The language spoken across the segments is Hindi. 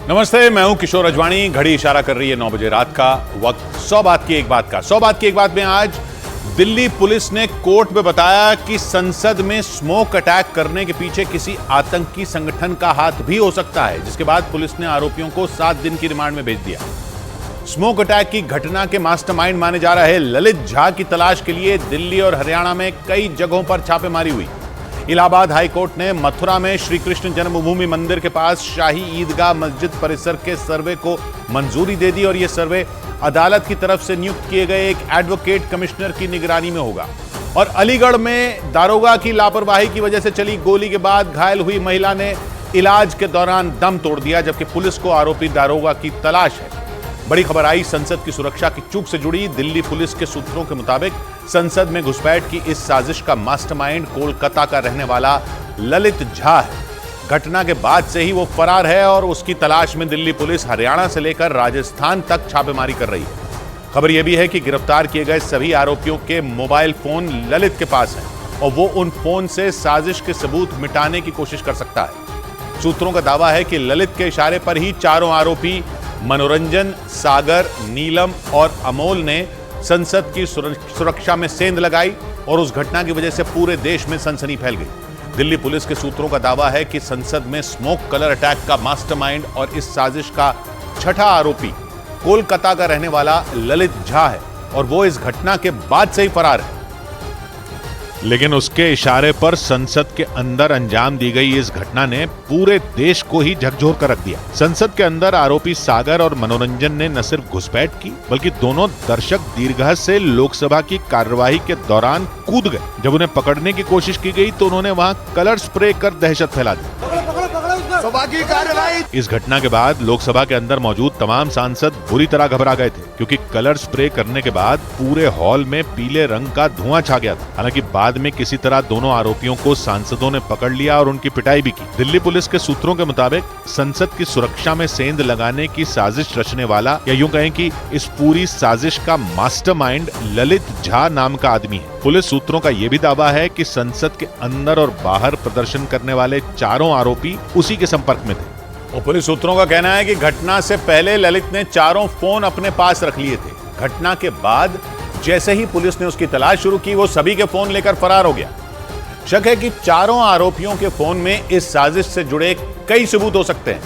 नमस्ते, मैं हूं किशोर अजवाणी। घड़ी इशारा कर रही है 9 बजे रात का वक्त। 100 बात की एक बात का 100 बात की एक बात में आज दिल्ली पुलिस ने कोर्ट में बताया कि संसद में स्मोक अटैक करने के पीछे किसी आतंकी संगठन का हाथ भी हो सकता है, जिसके बाद पुलिस ने आरोपियों को 7 दिन की रिमांड में भेज दिया। स्मोक अटैक की घटना के मास्टरमाइंड माने जा रहे ललित झा की तलाश के लिए दिल्ली और हरियाणा में कई जगहों पर छापेमारी हुई। इलाहाबाद हाईकोर्ट ने मथुरा में श्री कृष्ण जन्मभूमि मंदिर के पास शाही ईदगाह मस्जिद परिसर के सर्वे को मंजूरी दे दी और यह सर्वे अदालत की तरफ से नियुक्त किए गए एक एडवोकेट कमिश्नर की निगरानी में होगा। और अलीगढ़ में दारोगा की लापरवाही की वजह से चली गोली के बाद घायल हुई महिला ने इलाज के दौरान दम तोड़ दिया, जबकि पुलिस को आरोपी दारोगा की तलाश है। बड़ी खबर आई संसद की सुरक्षा की चूक से जुड़ी। दिल्ली पुलिस के सूत्रों के मुताबिक संसद में घुसपैठ की इस साजिश का मास्टरमाइंड कोलकाता का रहने वाला ललित झा है। घटना के बाद से ही वो फरार है और उसकी तलाश में दिल्ली पुलिस हरियाणा से लेकर राजस्थान तक छापेमारी कर रही है। खबर यह भी है कि गिरफ्तार किए गए सभी आरोपियों के मोबाइल फोन ललित के पास हैं और वो उन फोन से साजिश के सबूत मिटाने की कोशिश कर सकता है। सूत्रों का दावा है कि ललित के इशारे पर ही चारों आरोपी मनोरंजन, सागर, नीलम और अमोल ने संसद की सुरक्षा में सेंध लगाई और उस घटना की वजह से पूरे देश में सनसनी फैल गई। दिल्ली पुलिस के सूत्रों का दावा है कि संसद में स्मोक कलर अटैक का मास्टरमाइंड और इस साजिश का छठा आरोपी कोलकाता का रहने वाला ललित झा है और वो इस घटना के बाद से ही फरार है। लेकिन उसके इशारे पर संसद के अंदर अंजाम दी गई इस घटना ने पूरे देश को ही झकझोर कर रख दिया। संसद के अंदर आरोपी सागर और मनोरंजन ने न सिर्फ घुसपैठ की, बल्कि दोनों दर्शक दीर्घा से लोकसभा की कार्यवाही के दौरान कूद गए। जब उन्हें पकड़ने की कोशिश की गई तो उन्होंने वहां कलर स्प्रे कर दहशत फैला दी। इस घटना के बाद लोकसभा के अंदर मौजूद तमाम सांसद बुरी तरह घबरा गए थे, क्योंकि कलर स्प्रे करने के बाद पूरे हॉल में पीले रंग का धुआं छा गया था। हालांकि बाद में किसी तरह दोनों आरोपियों को सांसदों ने पकड़ लिया और उनकी पिटाई भी की। दिल्ली पुलिस के सूत्रों के मुताबिक संसद की सुरक्षा में सेंध लगाने की साजिश रचने वाला, या यूं कहें कि इस पूरी साजिश का मास्टरमाइंड ललित झा नाम का आदमी है। पुलिस सूत्रों का यह भी दावा है कि संसद के अंदर और बाहर प्रदर्शन करने वाले चारों आरोपी उसी के संपर्क में थे। और पुलिस सूत्रों का कहना है कि घटना से पहले ललित ने चारों फोन अपने पास रख लिए थे। घटना के बाद जैसे ही पुलिस ने उसकी तलाश शुरू की, वो सभी के फोन लेकर फरार हो गया। शक है कि चारों आरोपियों के फोन में इस साजिश से जुड़े कई सबूत हो सकते हैं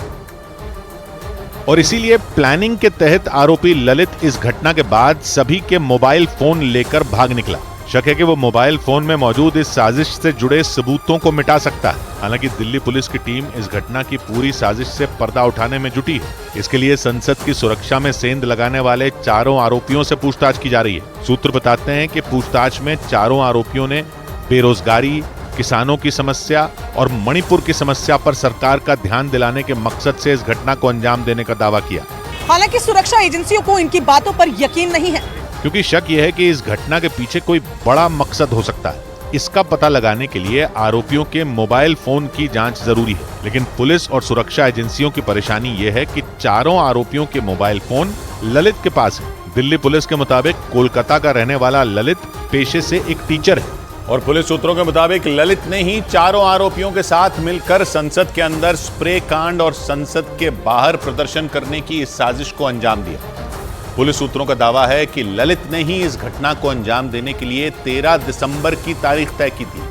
और इसीलिए प्लानिंग के तहत आरोपी ललित इस घटना के बाद सभी के मोबाइल फोन लेकर भाग निकला। शक है कि वो मोबाइल फोन में मौजूद इस साजिश से जुड़े सबूतों को मिटा सकता है। हालांकि दिल्ली पुलिस की टीम इस घटना की पूरी साजिश से पर्दा उठाने में जुटी है। इसके लिए संसद की सुरक्षा में सेंध लगाने वाले चारों आरोपियों से पूछताछ की जा रही है। सूत्र बताते हैं कि पूछताछ में चारों आरोपियों ने बेरोजगारी, किसानों की समस्या और मणिपुर की समस्या पर सरकार का ध्यान दिलाने के मकसद से इस घटना को अंजाम देने का दावा किया। हालांकि सुरक्षा एजेंसियों को इनकी बातों पर यकीन नहीं है, क्योंकि शक यह है कि इस घटना के पीछे कोई बड़ा मकसद हो सकता है। इसका पता लगाने के लिए आरोपियों के मोबाइल फोन की जांच जरूरी है। लेकिन पुलिस और सुरक्षा एजेंसियों की परेशानी यह है कि चारों आरोपियों के मोबाइल फोन ललित के पास है। दिल्ली पुलिस के मुताबिक कोलकाता का रहने वाला ललित पेशे से एक टीचर है और पुलिस सूत्रों के मुताबिक ललित ने ही चारों आरोपियों के साथ मिलकर संसद के अंदर स्प्रे कांड और संसद के बाहर प्रदर्शन करने की इस साजिश को अंजाम दिया। पुलिस सूत्रों का दावा है कि ललित ने ही इस घटना को अंजाम देने के लिए 13 दिसंबर की तारीख तय की थी।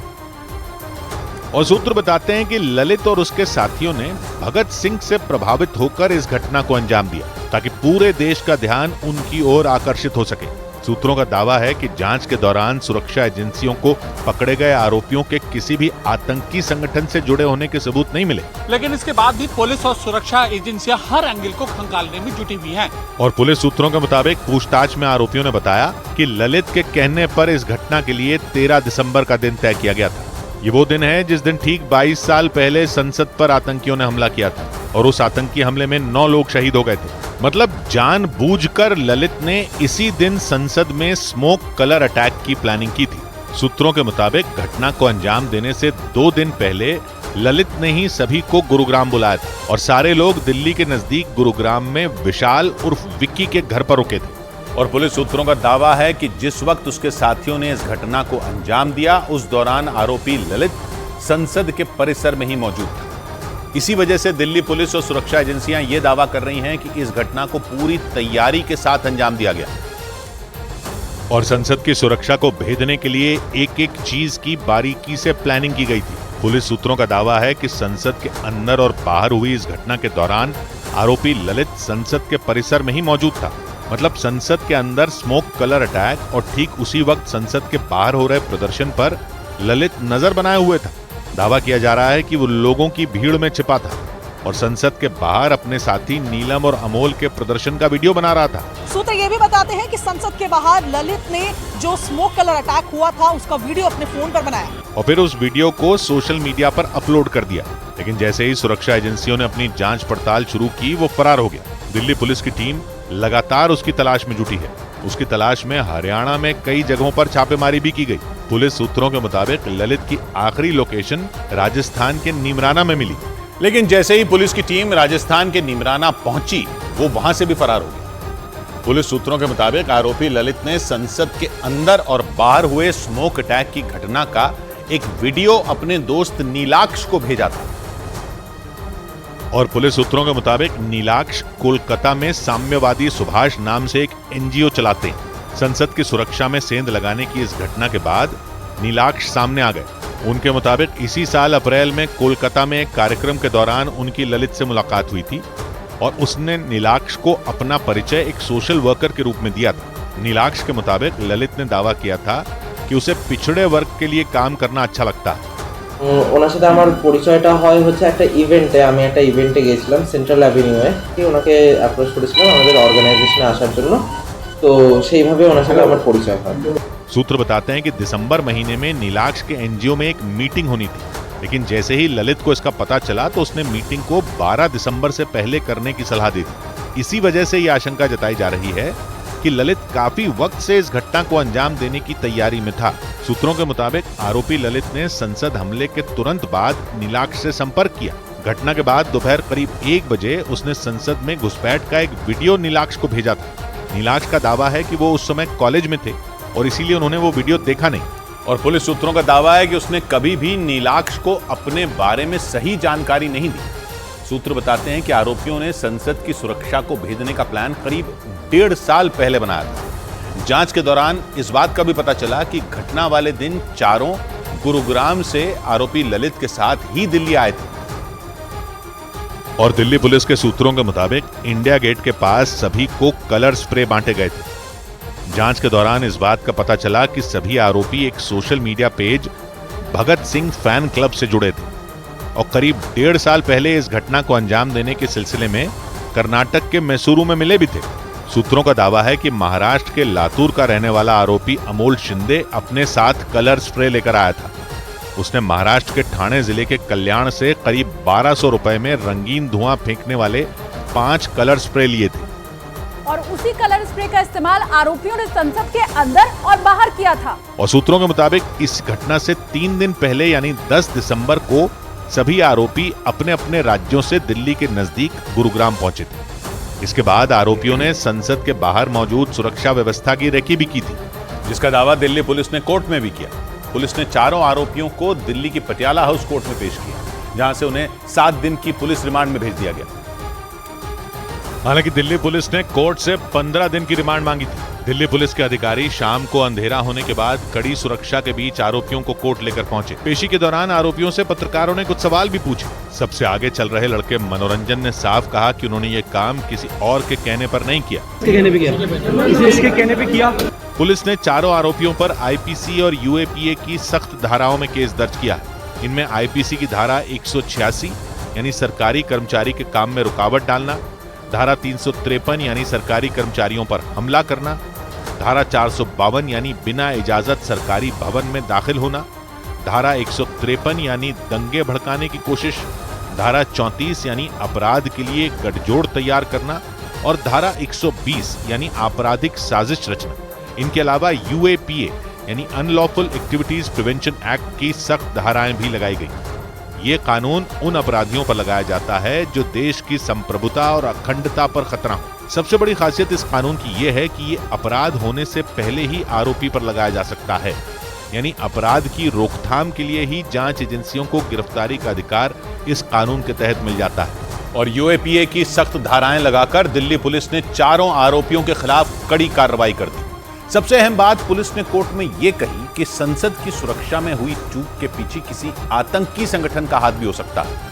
और सूत्र बताते हैं कि ललित और उसके साथियों ने भगत सिंह से प्रभावित होकर इस घटना को अंजाम दिया, ताकि पूरे देश का ध्यान उनकी ओर आकर्षित हो सके। सूत्रों का दावा है कि जांच के दौरान सुरक्षा एजेंसियों को पकड़े गए आरोपियों के किसी भी आतंकी संगठन से जुड़े होने के सबूत नहीं मिले। लेकिन इसके बाद भी पुलिस और सुरक्षा एजेंसियां हर एंगल को खंगालने में जुटी हुई हैं। और पुलिस सूत्रों के मुताबिक पूछताछ में आरोपियों ने बताया कि ललित के कहने पर इस घटना के लिए 13 दिसंबर का दिन तय किया गया था। ये वो दिन है जिस दिन ठीक 22 साल पहले संसद पर आतंकियों ने हमला किया था और उस आतंकी हमले में 9 लोग शहीद हो गए थे। मतलब जानबूझकर ललित ने इसी दिन संसद में स्मोक कलर अटैक की प्लानिंग की थी। सूत्रों के मुताबिक घटना को अंजाम देने से 2 दिन पहले ललित ने ही सभी को गुरुग्राम बुलाया था और सारे लोग दिल्ली के नजदीक गुरुग्राम में विशाल उर्फ विक्की के घर पर रुके थे। और पुलिस सूत्रों का दावा है कि जिस वक्त उसके साथियों ने इस घटना को अंजाम दिया, उस दौरान आरोपी ललित संसद के परिसर में ही मौजूद था। इसी वजह से दिल्ली पुलिस और सुरक्षा एजेंसियां यह दावा कर रही हैं कि इस घटना को पूरी तैयारी के साथ अंजाम दिया गया और संसद की सुरक्षा को भेदने के लिए एक एक चीज की बारीकी से प्लानिंग की गई थी। पुलिस सूत्रों का दावा है कि संसद के अंदर और बाहर हुई इस घटना के दौरान आरोपी ललित संसद के परिसर में ही मौजूद था। मतलब संसद के अंदर स्मोक कलर अटैक और ठीक उसी वक्त संसद के बाहर हो रहे प्रदर्शन पर ललित नजर बनाए हुए था। दावा किया जा रहा है कि वो लोगों की भीड़ में छिपा था और संसद के बाहर अपने साथी नीलम और अमोल के प्रदर्शन का वीडियो बना रहा था। सूत्र ये भी बताते हैं कि संसद के बाहर ललित ने जो स्मोक कलर अटैक हुआ था उसका वीडियो अपने फोन पर बनाया और फिर उस वीडियो को सोशल मीडिया पर अपलोड कर दिया। लेकिन जैसे ही सुरक्षा एजेंसियों ने अपनी जांच पड़ताल शुरू की, वो फरार हो गया। दिल्ली पुलिस की टीम लगातार उसकी तलाश में जुटी है। उसकी तलाश में हरियाणा में कई जगहों पर छापेमारी भी की गई। पुलिस सूत्रों के मुताबिक ललित की आखिरी लोकेशन राजस्थान के नीमराना में मिली। लेकिन जैसे ही पुलिस की टीम राजस्थान के नीमराना पहुंची, वो वहां से भी फरार हो गया। पुलिस सूत्रों के मुताबिक आरोपी ललित ने संसद के अंदर और बाहर हुए स्मोक अटैक की घटना का एक वीडियो अपने दोस्त नीलाक्ष को भेजा था और पुलिस सूत्रों के मुताबिक नीलाक्ष कोलकाता में साम्यवादी सुभाष नाम से एक एनजीओ चलाते हैं। संसद की सुरक्षा में सेंध लगाने की इस घटना के बाद नीलाक्ष सामने आ गए। उनके मुताबिक इसी साल अप्रैल में कोलकाता में एक कार्यक्रम के दौरान उनकी ललित से मुलाकात हुई थी और उसने नीलाक्ष को अपना परिचय एक सोशल वर्कर के रूप में दिया था। नीलाक्ष के मुताबिक ललित ने दावा किया था कि उसे पिछड़े वर्ग के लिए काम करना अच्छा लगता है। ওনার সাথে আমার পরিচয়টা হয় হচ্ছে একটা ইভেন্টে। আমি একটা ইভেন্টে গিয়েছিলাম সেন্ট্রাল অ্যাভিনিউয়ে। ওনাকে অ্যাপ্রোচ করেছিলাম আমাদের অর্গানাইজেশনে আসার জন্য। তো সেইভাবে ওনার সাথে আমার পরিচয় হয়। सूत्र बताते हैं कि दिसंबर महीने में नीलाक्ष के एनजीओ में एक मीटिंग होनी थी, लेकिन जैसे ही ललित को इसका पता चला तो उसने मीटिंग को 12 दिसंबर से पहले करने की सलाह दी थी। इसी वजह से यह आशंका जताई जा रही है कि ललित काफी वक्त से इस घटना को अंजाम देने की तैयारी में था। सूत्रों के मुताबिक आरोपी ललित ने संसद हमले के तुरंत बाद नीलाक्ष से संपर्क किया। घटना के बाद दोपहर करीब 1 बजे उसने संसद में घुसपैठ का एक वीडियो नीलाक्ष को भेजा था। नीलाक्ष का दावा है कि वो उस समय कॉलेज में थे और इसीलिए उन्होंने वो वीडियो देखा नहीं। और पुलिस सूत्रों का दावा है कि उसने कभी भी नीलाक्ष को अपने बारे में सही जानकारी नहीं दी। सूत्र बताते हैं कि आरोपियों ने संसद की सुरक्षा को भेदने का प्लान करीब 1.5 साल पहले बनाया था। जांच के दौरान इस बात का भी पता चला कि घटना वाले दिन चारों गुरुग्राम से आरोपी ललित के साथ ही दिल्ली आए थे और दिल्ली पुलिस के सूत्रों के मुताबिक इंडिया गेट के पास सभी को कलर स्प्रे बांटे गए थे। जांच के दौरान इस बात का पता चला कि सभी आरोपी एक social media page Bhagat Singh fan club से जुड़े थे और करीब 1.5 साल पहले इस घटना को अंजाम देने के सिलसिले में कर्नाटक के मैसूरू में मिले भी थे। सूत्रों का दावा है कि महाराष्ट्र के लातूर का रहने वाला आरोपी अमोल शिंदे अपने साथ कलर स्प्रे लेकर आया था। उसने महाराष्ट्र के ठाणे जिले के कल्याण से करीब 1200 रुपए में रंगीन धुआं फेंकने वाले 5 कलर स्प्रे लिए थे और उसी कलर स्प्रे का इस्तेमाल आरोपियों ने संसद के अंदर और बाहर किया था। और सूत्रों के मुताबिक इस घटना से 3 दिन पहले यानी 10 दिसंबर को सभी आरोपी अपने अपने राज्यों से दिल्ली के नजदीक गुरुग्राम पहुंचे थे। इसके बाद आरोपियों ने संसद के बाहर मौजूद सुरक्षा व्यवस्था की रेकी भी की थी, जिसका दावा दिल्ली पुलिस ने कोर्ट में भी किया। पुलिस ने चारों आरोपियों को दिल्ली की पटियाला हाउस कोर्ट में पेश किया, जहां से उन्हें 7 दिन की पुलिस रिमांड में भेज दिया गया। हालांकि दिल्ली पुलिस ने कोर्ट से 15 दिन की रिमांड मांगी थी। दिल्ली पुलिस के अधिकारी शाम को अंधेरा होने के बाद कड़ी सुरक्षा के बीच आरोपियों को कोर्ट लेकर पहुंचे। पेशी के दौरान आरोपियों से पत्रकारों ने कुछ सवाल भी पूछे। सबसे आगे चल रहे लड़के मनोरंजन ने साफ कहा कि उन्होंने ये काम किसी और के कहने पर नहीं किया। इसके कहने पे किया। पुलिस ने चारों आरोपियों पर आईपीसी और यूएपीए की सख्त धाराओं में केस दर्ज किया है। इनमें आईपीसी की धारा 186 यानी सरकारी कर्मचारी के काम में रुकावट डालना, धारा 353 यानी सरकारी कर्मचारियों पर हमला करना, धारा 452 यानी बिना इजाजत सरकारी भवन में दाखिल होना, धारा 153 यानी दंगे भड़काने की कोशिश, धारा 34 यानी अपराध के लिए गठजोड़ तैयार करना और धारा 120 यानी आपराधिक साजिश रचना। इनके अलावा यूएपीए यानी अनलॉफुल एक्टिविटीज प्रिवेंशन एक्ट की सख्त धाराएं भी लगाई गई। ये कानून उन अपराधियों पर लगाया जाता है जो देश की संप्रभुता और अखंडता पर खतरा हो। सबसे बड़ी खासियत इस कानून की यह है कि ये अपराध होने से पहले ही आरोपी पर लगाया जा सकता है। यानी अपराध की रोकथाम के लिए ही जांच एजेंसियों को गिरफ्तारी का अधिकार इस कानून के तहत मिल जाता है। और यूएपीए की सख्त धाराएं लगाकर दिल्ली पुलिस ने चारों आरोपियों के खिलाफ कड़ी कार्रवाई कर दी। सबसे अहम बात पुलिस ने कोर्ट में यह कही कि संसद की सुरक्षा में हुई चूक के पीछे किसी आतंकी संगठन का हाथ भी हो सकता है।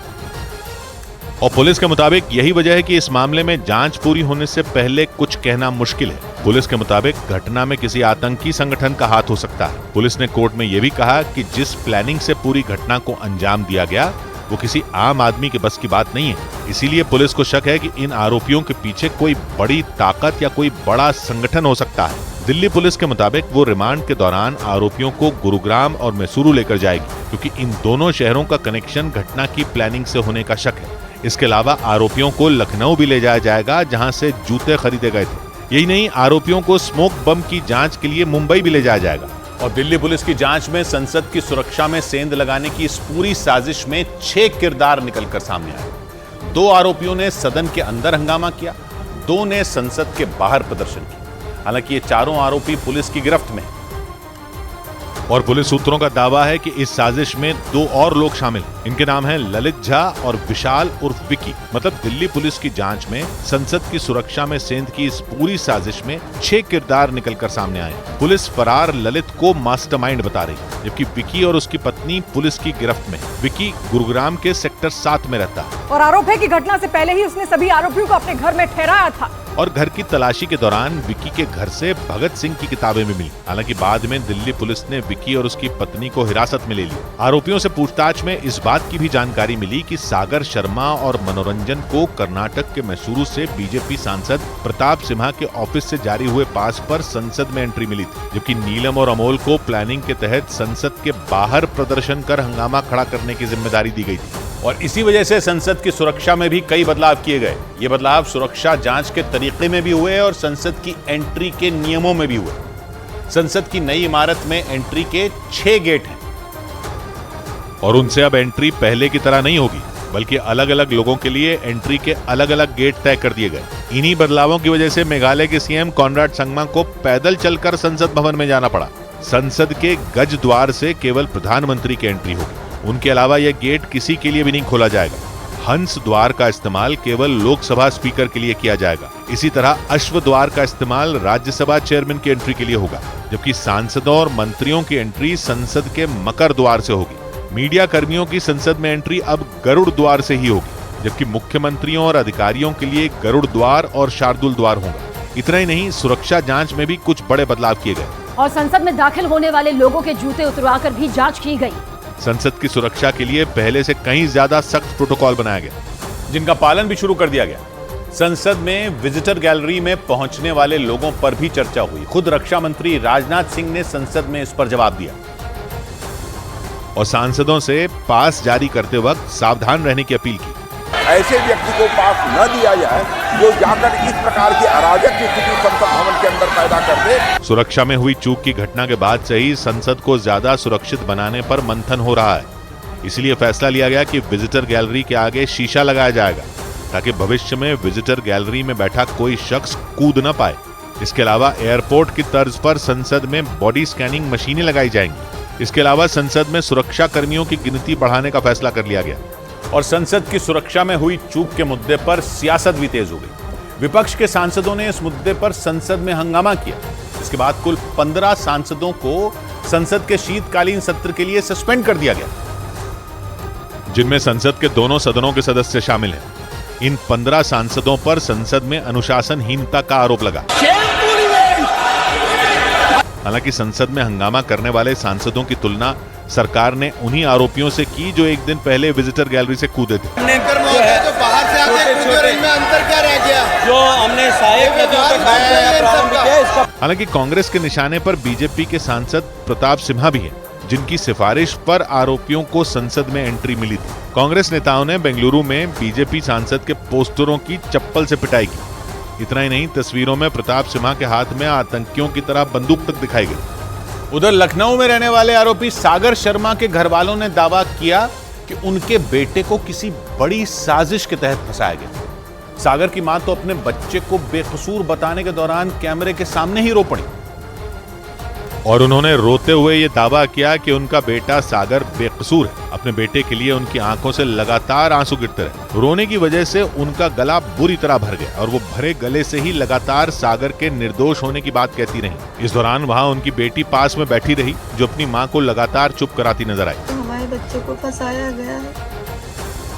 और पुलिस के मुताबिक यही वजह है कि इस मामले में जांच पूरी होने से पहले कुछ कहना मुश्किल है। पुलिस के मुताबिक घटना में किसी आतंकी संगठन का हाथ हो सकता है। पुलिस ने कोर्ट में यह भी कहा कि जिस प्लानिंग से पूरी घटना को अंजाम दिया गया वो किसी आम आदमी के बस की बात नहीं है। इसीलिए पुलिस को शक है कि इन आरोपियों के पीछे कोई बड़ी ताकत या कोई बड़ा संगठन हो सकता है। दिल्ली पुलिस के मुताबिक वो रिमांड के दौरान आरोपियों को गुरुग्राम और मैसूरू लेकर जाएगी, क्योंकि इन दोनों शहरों का कनेक्शन घटना की प्लानिंग से होने का शक है। इसके अलावा आरोपियों को लखनऊ भी ले जाया जाएगा, जहां से जूते खरीदे गए थे। यही नहीं, आरोपियों को स्मोक बम की जांच के लिए मुंबई भी ले जाया जाएगा। और दिल्ली पुलिस की जांच में संसद की सुरक्षा में सेंध लगाने की इस पूरी साजिश में 6 किरदार निकलकर सामने आए। 2 आरोपियों ने सदन के अंदर हंगामा किया, 2 ने संसद के बाहर प्रदर्शन किया। हालांकि ये चारों आरोपी पुलिस की गिरफ्त में हैं। और पुलिस सूत्रों का दावा है कि इस साजिश में 2 और लोग शामिल हैं। इनके नाम हैं ललित झा और विशाल उर्फ विकी। मतलब दिल्ली पुलिस की जांच में संसद की सुरक्षा में सेंध की इस पूरी साजिश में 6 किरदार निकलकर सामने आए। पुलिस फरार ललित को मास्टरमाइंड बता रही है, जबकि विकी और उसकी पत्नी पुलिस की गिरफ्त में। विकी गुरुग्राम के सेक्टर 7 में रहता है और आरोप है कि घटना से पहले ही उसने सभी आरोपियों को अपने घर में ठहराया था। और घर की तलाशी के दौरान विकी के घर से भगत सिंह की किताबें भी मिली। हालांकि बाद में दिल्ली पुलिस ने विकी और उसकी पत्नी को हिरासत में ले लिया। आरोपियों से पूछताछ में इस बात की भी जानकारी मिली कि सागर शर्मा और मनोरंजन को कर्नाटक के मैसूरू से बीजेपी सांसद प्रताप सिम्हा के ऑफिस से जारी हुए पास पर संसद में एंट्री मिली थी, जबकि नीलम और अमोल को प्लानिंग के तहत संसद के बाहर प्रदर्शन कर हंगामा खड़ा करने की जिम्मेदारी दी गई थी। और इसी वजह से संसद की सुरक्षा में भी कई बदलाव किए गए। ये बदलाव सुरक्षा जांच के तरीके में भी हुए और संसद की एंट्री के नियमों में भी हुए। संसद की नई इमारत में एंट्री के 6 गेट हैं और उनसे अब एंट्री पहले की तरह नहीं होगी, बल्कि अलग अलग लोगों के लिए एंट्री के अलग अलग गेट तय कर दिए गए। इन्हीं बदलावों की वजह से मेघालय के सीएम कॉनराड संगमा को पैदल चलकर संसद भवन में जाना पड़ा। संसद के गज द्वार से केवल प्रधानमंत्री की एंट्री होगी। उनके अलावा यह गेट किसी के लिए भी नहीं खोला जाएगा। हंस द्वार का इस्तेमाल केवल लोकसभा स्पीकर के लिए किया जाएगा। इसी तरह अश्व द्वार का इस्तेमाल राज्यसभा चेयरमैन की एंट्री के लिए होगा, जबकि सांसदों और मंत्रियों की एंट्री संसद के मकर द्वार से होगी। मीडिया कर्मियों की संसद में एंट्री अब गरुड़ द्वार से ही होगी, जबकि मुख्यमंत्रियों और अधिकारियों के लिए गरुड़ द्वार और शार्दुल द्वार होगा। इतना ही नहीं, सुरक्षा जांच में भी कुछ बड़े बदलाव किए गए और संसद में दाखिल होने वाले लोगों के जूते उतरवाकर भी जांच की गई। संसद की सुरक्षा के लिए पहले से कहीं ज्यादा सख्त प्रोटोकॉल बनाया गया, जिनका पालन भी शुरू कर दिया गया। संसद में विजिटर गैलरी में पहुंचने वाले लोगों पर भी चर्चा हुई। खुद रक्षा मंत्री राजनाथ सिंह ने संसद में इस पर जवाब दिया और सांसदों से पास जारी करते वक्त सावधान रहने की अपील की। ऐसे व्यक्ति को पास न दिया जाए जो जाकर इस प्रकार की अराजक स्थिति संसद भवन के अंदर पैदा कर दे। सुरक्षा में हुई चूक की घटना के बाद से ही संसद को ज्यादा सुरक्षित बनाने पर मंथन हो रहा है। इसलिए फैसला लिया गया कि विजिटर गैलरी के आगे शीशा लगाया जाएगा, ताकि भविष्य में विजिटर गैलरी में बैठा कोई शख्स कूद न पाए। इसके अलावा एयरपोर्ट की तर्ज पर संसद में बॉडी स्कैनिंग मशीनें लगाई जाएंगी। इसके अलावा संसद में सुरक्षा कर्मियों की गिनती बढ़ाने का फैसला कर लिया गया। और संसद की सुरक्षा में हुई चूक के मुद्दे पर सियासत भी तेज हो गई। विपक्ष के सांसदों ने इस मुद्दे पर संसद में हंगामा किया। इसके बाद कुल 15 सांसदों को संसद के शीतकालीन सत्र के लिए सस्पेंड कर दिया गया, जिनमें संसद के दोनों सदनों के सदस्य शामिल हैं। इन 15 सांसदों पर संसद में अनुशासनहीनता का आरोप लगा। हालांकि संसद में हंगामा करने वाले सांसदों की तुलना सरकार ने उन्हीं आरोपियों से की जो एक दिन पहले विजिटर गैलरी से कूदे थे। जो बाहर से आते हैं, अंतर क्या रह गया? जो हमने हालांकि कांग्रेस के निशाने पर बीजेपी के सांसद प्रताप सिम्हा भी हैं, जिनकी सिफारिश पर आरोपियों को संसद में एंट्री मिली थी। कांग्रेस नेताओं ने बेंगलुरु में बीजेपी सांसद के पोस्टरों की चप्पल से पिटाई की। इतना ही नहीं, तस्वीरों में प्रताप सिम्हा के हाथ में आतंकियों की तरह बंदूक तक दिखाई गई। उधर लखनऊ में रहने वाले आरोपी सागर शर्मा के घर वालों ने दावा किया कि उनके बेटे को किसी बड़ी साजिश के तहत फंसाया गया। सागर की मां तो अपने बच्चे को बेकसूर बताने के दौरान कैमरे के सामने ही रो पड़ी। और उन्होंने रोते हुए ये दावा किया कि उनका बेटा सागर बेकसूर है। अपने बेटे के लिए उनकी आंखों से लगातार आंसू गिरते रहे। रोने की वजह से उनका गला बुरी तरह भर गया और वो भरे गले से ही लगातार सागर के निर्दोष होने की बात कहती रही। इस दौरान वहाँ उनकी बेटी पास में बैठी रही, जो अपनी माँ को लगातार चुप कराती नजर आई। हमारे बच्चे को फंसाया गया है,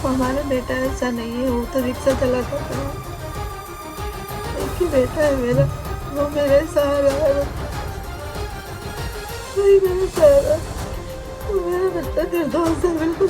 हमारा बेटा ऐसा नहीं है, वो तो रिक्शा चलाता था। एक ही बेटा है मेरा, वो मेरे सहारा है, वही मेरा सहारा। मेरा बच्चा निर्दोष है, बिल्कुल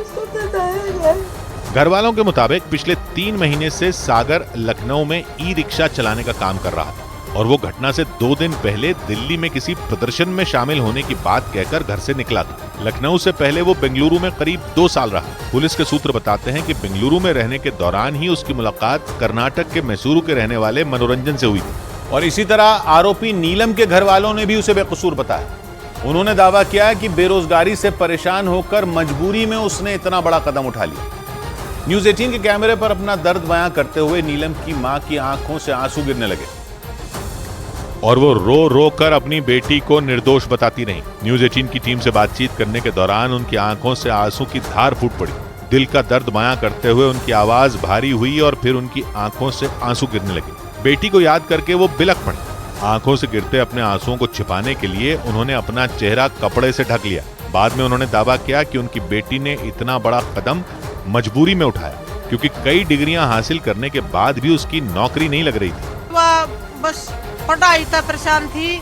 उसको फंसाया गया है। घर वालों के मुताबिक पिछले 3 महीने से सागर लखनऊ में ई रिक्शा चलाने का काम कर रहा था और वो घटना से 2 दिन पहले दिल्ली में किसी प्रदर्शन में शामिल होने की बात कहकर घर से निकला था। लखनऊ से पहले वो बेंगलुरु में करीब 2 साल रहा। पुलिस के सूत्र बताते हैं कि बेंगलुरु में रहने के दौरान ही उसकी मुलाकात कर्नाटक के मैसूरू के रहने वाले मनोरंजन से हुई थी। और इसी तरह आरोपी नीलम के घर वालों ने भी उसे बेकसूर बताया। उन्होंने दावा किया कि बेरोजगारी से परेशान होकर मजबूरी में उसने इतना बड़ा कदम उठा लिया। न्यूज 18 के कैमरे पर अपना दर्द बयां करते हुए नीलम की मां की आंखों से आंसू गिरने लगे और वो रो रो कर अपनी बेटी को निर्दोष बताती रही। न्यूज 18 की टीम से बातचीत करने के दौरान उनकी आंखों से आंसू की धार फूट पड़ी। दिल का दर्द बयां करते हुए उनकी आवाज भारी हुई और फिर उनकी आंखों से आंसू गिरने लगे। बेटी को याद करके वो बिलख पड़ी। आंखों से गिरते अपने आंसुओं को छिपाने के लिए उन्होंने अपना चेहरा कपड़े से ढक लिया। बाद में उन्होंने दावा किया कि उनकी बेटी ने इतना बड़ा कदम मजबूरी में उठाया क्योंकि कई डिग्रियां हासिल करने के बाद भी उसकी नौकरी नहीं लग रही थी। वह बस पढ़ाई तक परेशान थी,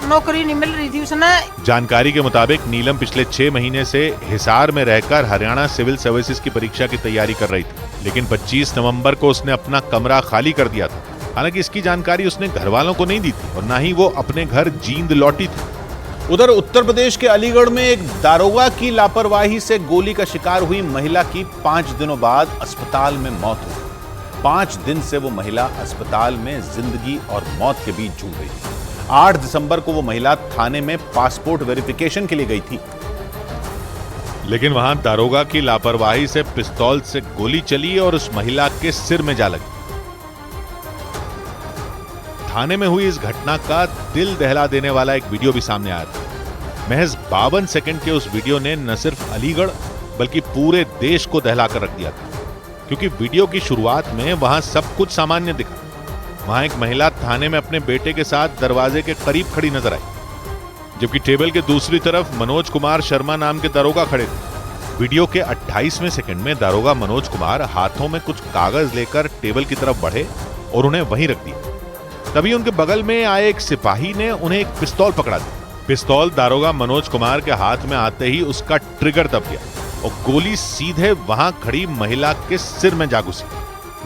नौकरी नहीं मिल रही थी उसने। जानकारी के मुताबिक नीलम पिछले 6 महीने से हिसार में रहकर हरियाणा सिविल सर्विसेज की परीक्षा की तैयारी कर रही थी, लेकिन 25 नवंबर को उसने अपना कमरा खाली कर दिया था। हालांकि इसकी जानकारी उसने घर वालों को नहीं दी थी और ना ही वो अपने घर जींद लौटी थी। उधर उत्तर प्रदेश के अलीगढ़ में एक दारोगा की लापरवाही से गोली का शिकार हुई महिला की 5 दिनों बाद अस्पताल में मौत हुई। 5 दिन से वो महिला अस्पताल में जिंदगी और मौत के बीच जूझ रही थी। 8 दिसंबर को वो महिला थाने में पासपोर्ट वेरिफिकेशन के लिए गई थी, लेकिन वहां दारोगा की लापरवाही से पिस्तौल से गोली चली और उस महिला के सिर में जा लगी। थाने में हुई इस घटना का दिल दहला देने वाला एक वीडियो भी सामने आया था। महज 52 सेकंड के उस वीडियो ने न सिर्फ अलीगढ़ बल्कि पूरे देश को दहला कर रख दिया था, क्योंकि वीडियो की शुरुआत में वहां सब कुछ सामान्य दिखा। वहां एक महिला थाने में अपने बेटे के साथ दरवाजे के करीब खड़ी नजर आई, जबकि टेबल के दूसरी तरफ मनोज कुमार शर्मा नाम के दारोगा खड़े थे। वीडियो के 28वें सेकंड में दारोगा मनोज कुमार हाथों में कुछ कागज लेकर टेबल की तरफ बढ़े और उन्हें वहीं रख दिया। तभी उनके बगल में आए एक सिपाही ने उन्हें एक पिस्तौल पकड़ा दी। पिस्तौल दारोगा मनोज कुमार के हाथ में आते ही उसका ट्रिगर दब गया और गोली सीधे वहां खड़ी महिला के सिर में जा घुसी।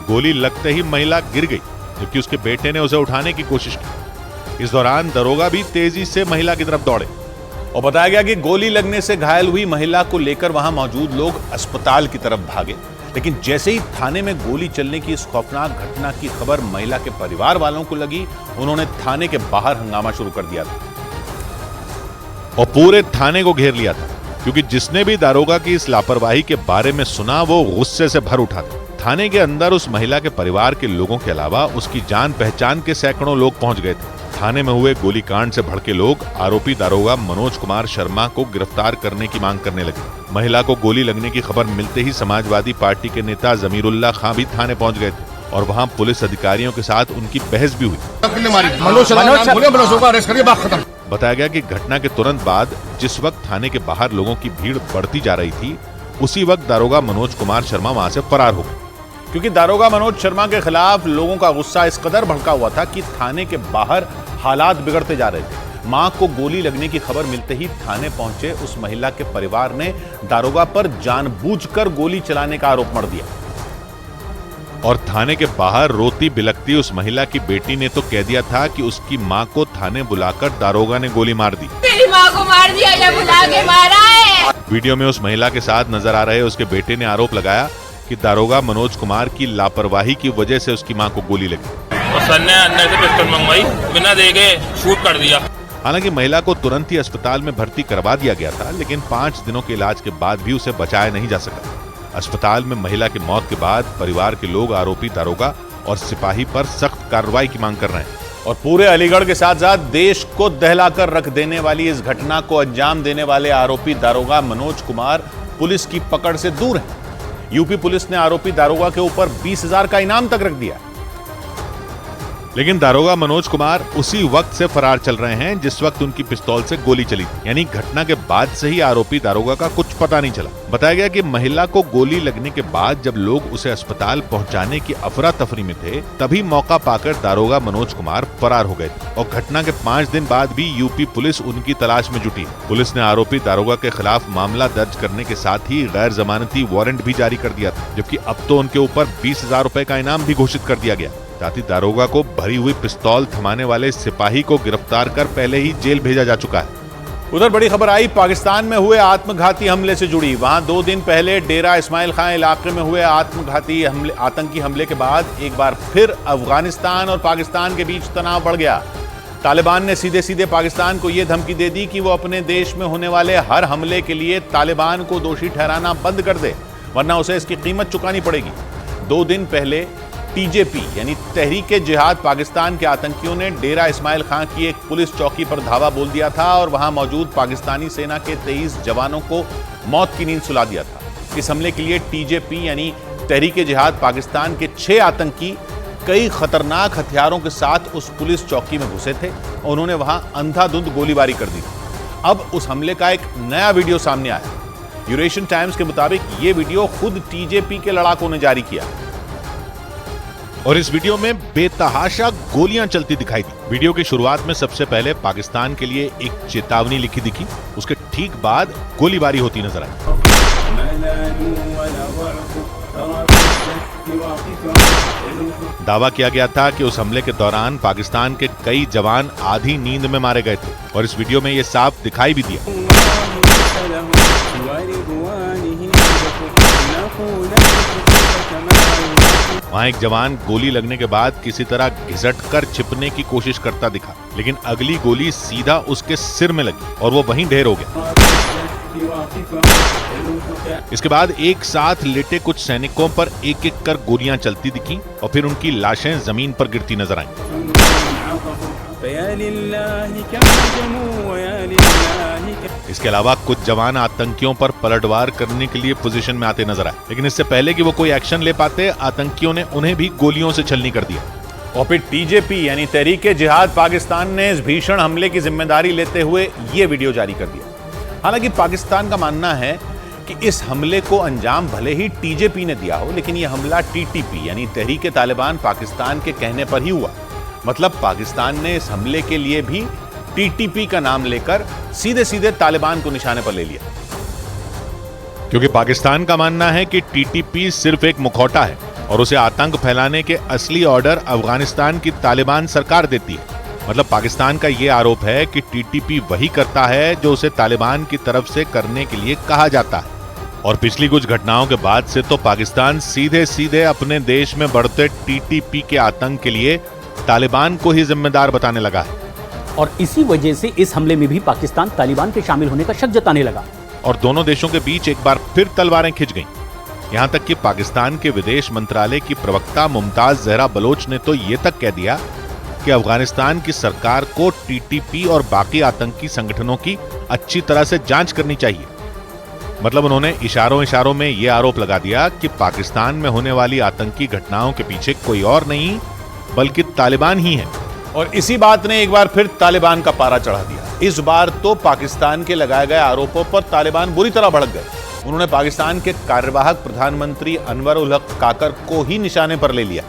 गोली लगते ही महिला गिर गई, जबकि उसके बेटे ने उसे उठाने की कोशिश की। इस दौरान दारोगा भी तेजी से महिला की तरफ दौड़े और बताया गया कि गोली लगने से घायल हुई महिला को लेकर वहां मौजूद लोग अस्पताल की तरफ भागे, लेकिन जैसे ही थाने में गोली चलने की इस खौफनाक घटना की खबर महिला के परिवार वालों को लगी, उन्होंने थाने के बाहर हंगामा शुरू कर दिया था और पूरे थाने को घेर लिया था, क्योंकि जिसने भी दारोगा की इस लापरवाही के बारे में सुना वो गुस्से से भर उठा था। थाने के अंदर उस महिला के परिवार के लोगों के अलावा उसकी जान पहचान के सैकड़ों लोग पहुंच गए थे। थाने में हुए गोलीकांड से भड़के लोग आरोपी दारोगा मनोज कुमार शर्मा को गिरफ्तार करने की मांग करने लगे। महिला को गोली लगने की खबर मिलते ही समाजवादी पार्टी के नेता जमीरुल्लाह खां भी थाने पहुंच गए थे और वहां पुलिस अधिकारियों के साथ उनकी बहस भी हुई। बताया गया कि घटना के तुरंत बाद जिस वक्त थाने के बाहर लोगों की भीड़ बढ़ती जा रही थी, उसी वक्त दारोगा मनोज कुमार शर्मा वहां से फरार हो गए, क्योंकि दारोगा मनोज शर्मा के खिलाफ लोगों का गुस्सा इस कदर भड़का हुआ था कि थाने के बाहर हालात बिगड़ते जा रहे थे। मां को गोली लगने की खबर मिलते ही थाने पहुंचे उस महिला के परिवार ने दारोगा पर जानबूझकर गोली चलाने का आरोप मढ़ दिया और थाने के बाहर रोती बिलखती उस महिला की बेटी ने तो कह दिया था कि उसकी मां को थाने बुलाकर दारोगा ने गोली मार दी। मेरी मां को मार दिया या बुला के मारा है। वीडियो में उस महिला के साथ नजर आ रहे उसके बेटे ने आरोप लगाया कि दारोगा मनोज कुमार की लापरवाही की वजह से उसकी मां को गोली लगी और सर ने अन्य से पिस्टल मंगवाई, बिना देखे शूट कर दिया। हालांकि महिला को तुरंत ही अस्पताल में भर्ती करवा दिया गया था, लेकिन 5 दिनों के इलाज के बाद भी उसे बचाया नहीं जा सका। अस्पताल में महिला की मौत के बाद परिवार के लोग आरोपी दारोगा और सिपाही पर सख्त कार्रवाई की मांग कर रहे हैं। और पूरे अलीगढ़ के साथ साथ देश को दहलाकर रख देने वाली इस घटना को अंजाम देने वाले आरोपी दारोगा मनोज कुमार पुलिस की पकड़ से दूर हैं। यूपी पुलिस ने आरोपी दारोगा के ऊपर 20,000 का इनाम तक रख दिया। लेकिन दारोगा मनोज कुमार उसी वक्त से फरार चल रहे हैं जिस वक्त उनकी पिस्तौल से गोली चली थी। यानी घटना के बाद से ही आरोपी दारोगा का कुछ पता नहीं चला। बताया गया कि महिला को गोली लगने के बाद जब लोग उसे अस्पताल पहुंचाने की अफरा तफरी में थे, तभी मौका पाकर दारोगा मनोज कुमार फरार हो गए थे और घटना के 5 दिन बाद भी यूपी पुलिस उनकी तलाश में जुटी। पुलिस ने आरोपी दारोगा के खिलाफ मामला दर्ज करने के साथ ही गैर जमानती वारंट भी जारी कर दिया था, जबकि अब तो उनके ऊपर 20,000 रुपए का इनाम भी घोषित कर दिया गया। साथ ही दारोगा को भरी हुई पिस्तौल थमाने वाले सिपाही को गिरफ्तार कर पहले ही जेल भेजा जा चुका है। उधर बड़ी खबर आई पाकिस्तान में हुए आत्मघाती हमले से जुड़ी। वहां 2 दिन पहले डेरा इस्माइल खां इलाके में हुए आतंकी हमले के बाद एक बार फिर अफगानिस्तान और पाकिस्तान के बीच तनाव बढ़ गया। तालिबान ने सीधे सीधे पाकिस्तान को यह धमकी दे दी कि वो अपने देश में होने वाले हर हमले के लिए तालिबान को दोषी ठहराना बंद कर दे, वरना उसे इसकी कीमत चुकानी पड़ेगी। 2 दिन पहले टीजेपी यानी तहरीके जिहाद पाकिस्तान के आतंकियों ने डेरा इस्माइल खां की एक पुलिस चौकी पर धावा बोल दिया था और वहां मौजूद पाकिस्तानी सेना के 23 जवानों को मौत की नींद सुला दिया था। इस हमले के लिए टीजेपी यानी तहरीके जिहाद पाकिस्तान के 6 आतंकी कई खतरनाक हथियारों के साथ उस पुलिस चौकी में घुसे थे और उन्होंने वहां अंधाधुंध गोलीबारी कर दी। अब उस हमले का एक नया वीडियो सामने आया। यूरेशियन टाइम्स के मुताबिक ये वीडियो खुद टीजेपी के लड़ाकों ने जारी किया और इस वीडियो में बेतहाशा गोलियां चलती दिखाई दी। वीडियो की शुरुआत में सबसे पहले पाकिस्तान के लिए एक चेतावनी लिखी दिखी, उसके ठीक बाद गोलीबारी होती नजर आई। दावा किया गया था कि उस हमले के दौरान पाकिस्तान के कई जवान आधी नींद में मारे गए थे और इस वीडियो में यह साफ दिखाई भी दिया। वहां एक जवान गोली लगने के बाद किसी तरह घिसट कर छिपने की कोशिश करता दिखा, लेकिन अगली गोली सीधा उसके सिर में लगी और वो वहीं ढेर हो गया। इसके बाद एक साथ लेटे कुछ सैनिकों पर एक एक कर गोलियां चलती दिखी और फिर उनकी लाशें जमीन पर गिरती नजर आईं। इसके अलावा कुछ जवान आतंकियों पर पलटवार करने के लिए पोजीशन में आते नजर आए, लेकिन इससे पहले कि वो कोई एक्शन ले पाते, आतंकियों ने उन्हें भी गोलियों से छलनी कर दिया। और फिर टीजेपी यानी तहरीके जिहाद पाकिस्तान ने इस भीषण हमले की जिम्मेदारी लेते हुए ये वीडियो जारी कर दिया। हालांकि पाकिस्तान का मानना है कि इस हमले को अंजाम भले ही टीजेपी ने दिया हो, लेकिन यह हमला टीटीपी यानी तहरीके तालिबान पाकिस्तान के कहने पर ही हुआ। मतलब पाकिस्तान ने इस हमले के लिए भी टीटीपी का नाम लेकर सीधे सीधे तालिबान को निशाने पर ले लिया, क्योंकि पाकिस्तान का मानना है कि टीटीपी सिर्फ एक मुखौटा है और उसे आतंक फैलाने के असली ऑर्डर अफगानिस्तान की तालिबान सरकार देती है। मतलब पाकिस्तान का यह आरोप है कि टीटीपी वही करता है जो उसे तालिबान की तरफ से करने के लिए कहा जाता है। और पिछली कुछ घटनाओं के बाद से तो पाकिस्तान सीधे सीधे अपने देश में बढ़ते टीटीपी के आतंक के लिए तालिबान को ही जिम्मेदार बताने लगा है। और इसी वजह से इस हमले में भी पाकिस्तान तालिबान के शामिल होने का शक जताने लगा और दोनों देशों के बीच एक बार फिर तलवारें खिंच गईं। यहां तक कि पाकिस्तान के विदेश मंत्रालय की प्रवक्ता मुमताज जहरा बलोच ने तो ये तक कह दिया कि अफगानिस्तान की सरकार को टीटीपी और बाकी आतंकी संगठनों की अच्छी तरह से जांच करनी चाहिए। मतलब उन्होंने इशारों में यह आरोप लगा दिया कि पाकिस्तान में होने वाली आतंकी घटनाओं के पीछे कोई और नहीं बल्कि तालिबान ही है। और इसी बात ने एक बार फिर तालिबान का पारा चढ़ा दिया। इस बार तो पाकिस्तान के लगाए गए आरोपों पर तालिबान बुरी तरह भड़क गए। उन्होंने पाकिस्तान के कार्यवाहक प्रधानमंत्री अनवर उल हक काकर को ही निशाने पर ले लिया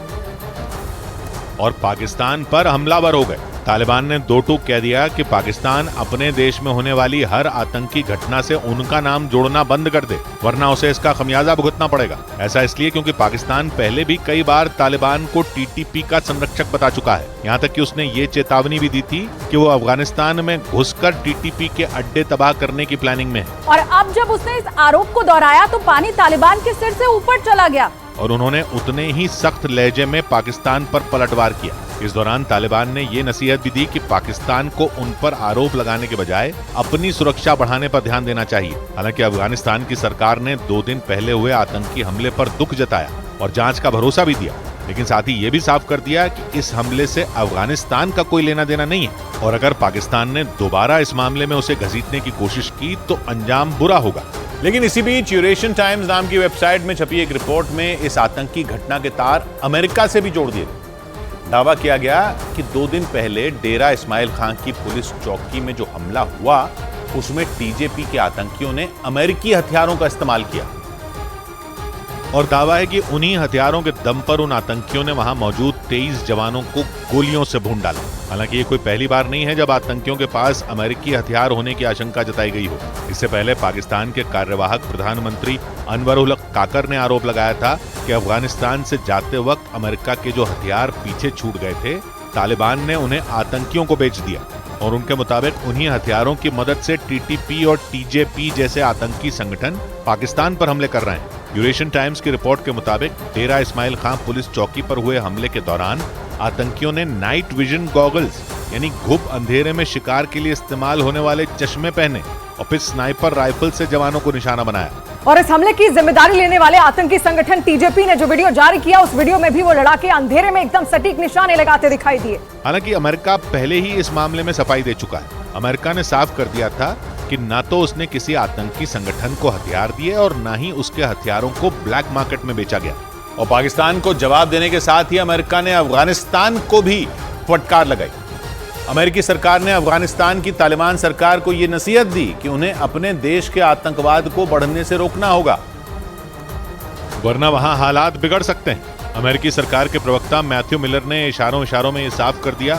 और पाकिस्तान पर हमलावर हो गए। तालिबान ने दो टूक कह दिया कि पाकिस्तान अपने देश में होने वाली हर आतंकी घटना से उनका नाम जोड़ना बंद कर दे, वरना उसे इसका खमियाजा भुगतना पड़ेगा। ऐसा इसलिए क्योंकि पाकिस्तान पहले भी कई बार तालिबान को टीटीपी का संरक्षक बता चुका है। यहाँ तक कि उसने ये चेतावनी भी दी थी कि वो अफगानिस्तान में घुसकर टीटीपी के अड्डे तबाह करने की प्लानिंग में है। और अब जब उसने इस आरोप को दोहराया तो पानी तालिबान के सिर से ऊपर चला गया और उन्होंने उतने ही सख्त लहजे में पाकिस्तान पर पलटवार किया। इस दौरान तालिबान ने ये नसीहत भी दी कि पाकिस्तान को उन पर आरोप लगाने के बजाय अपनी सुरक्षा बढ़ाने पर ध्यान देना चाहिए। हालांकि अफगानिस्तान की सरकार ने 2 दिन पहले हुए आतंकी हमले पर दुख जताया और जांच का भरोसा भी दिया, लेकिन साथ ही ये भी साफ कर दिया कि इस हमले से अफगानिस्तान का कोई लेना देना नहीं है और अगर पाकिस्तान ने दोबारा इस मामले में उसे घसीटने की कोशिश की तो अंजाम बुरा होगा। लेकिन इसी बीच यूरेशियन टाइम्स नाम की वेबसाइट में छपी एक रिपोर्ट में इस आतंकी घटना के तार अमेरिका से भी जोड़ दिए गए। दावा किया गया कि 2 दिन पहले डेरा इस्माइल खां की पुलिस चौकी में जो हमला हुआ उसमें टीजेपी के आतंकियों ने अमेरिकी हथियारों का इस्तेमाल किया और दावा है कि उन्हीं हथियारों के दम पर उन आतंकियों ने वहां मौजूद 23 जवानों को गोलियों से भून डाला। हालांकि ये कोई पहली बार नहीं है जब आतंकियों के पास अमेरिकी हथियार होने की आशंका जताई गई हो। इससे पहले पाकिस्तान के कार्यवाहक प्रधानमंत्री अनवरुल हक काकर ने आरोप लगाया था कि अफगानिस्तान से जाते वक्त अमेरिका के जो हथियार पीछे छूट गए थे, तालिबान ने उन्हें आतंकियों को बेच दिया और उनके मुताबिक उन्हीं हथियारों की मदद से टीटीपी और टीजेपी जैसे आतंकी संगठन पाकिस्तान पर हमले कर रहे हैं। यूरेशियन टाइम्स की रिपोर्ट के मुताबिक डेरा इस्माइल खां पुलिस चौकी पर हुए हमले के दौरान आतंकियों ने नाइट विजन गॉगल्स यानी घुप अंधेरे में शिकार के लिए इस्तेमाल होने वाले चश्मे पहने और फिर स्नाइपर राइफल से जवानों को निशाना बनाया। और इस हमले की जिम्मेदारी लेने वाले आतंकी संगठन टीजेपी ने जो वीडियो जारी किया उस वीडियो में भी वो लड़ाके अंधेरे में एकदम सटीक निशाने लगाते दिखाई दिए। हालांकि अमेरिका पहले ही इस मामले में सफाई दे चुका है। अमेरिका ने साफ कर दिया था कि ना तो उसने किसी आतंकी संगठन को हथियार दिए और ना ही उसके हथियारों को ब्लैक मार्केट में बेचा गया। और पाकिस्तान को जवाब देने के साथ ही अमेरिका ने अफगानिस्तान को भी फटकार लगाई। अमेरिकी सरकार ने अफगानिस्तान की तालिबान सरकार को यह नसीहत दी कि उन्हें अपने देश के आतंकवाद को बढ़ने से रोकना होगा, वरना वहां हालात बिगड़ सकते हैं। अमेरिकी सरकार के प्रवक्ता मैथ्यू मिलर ने इशारों में यह साफ कर दिया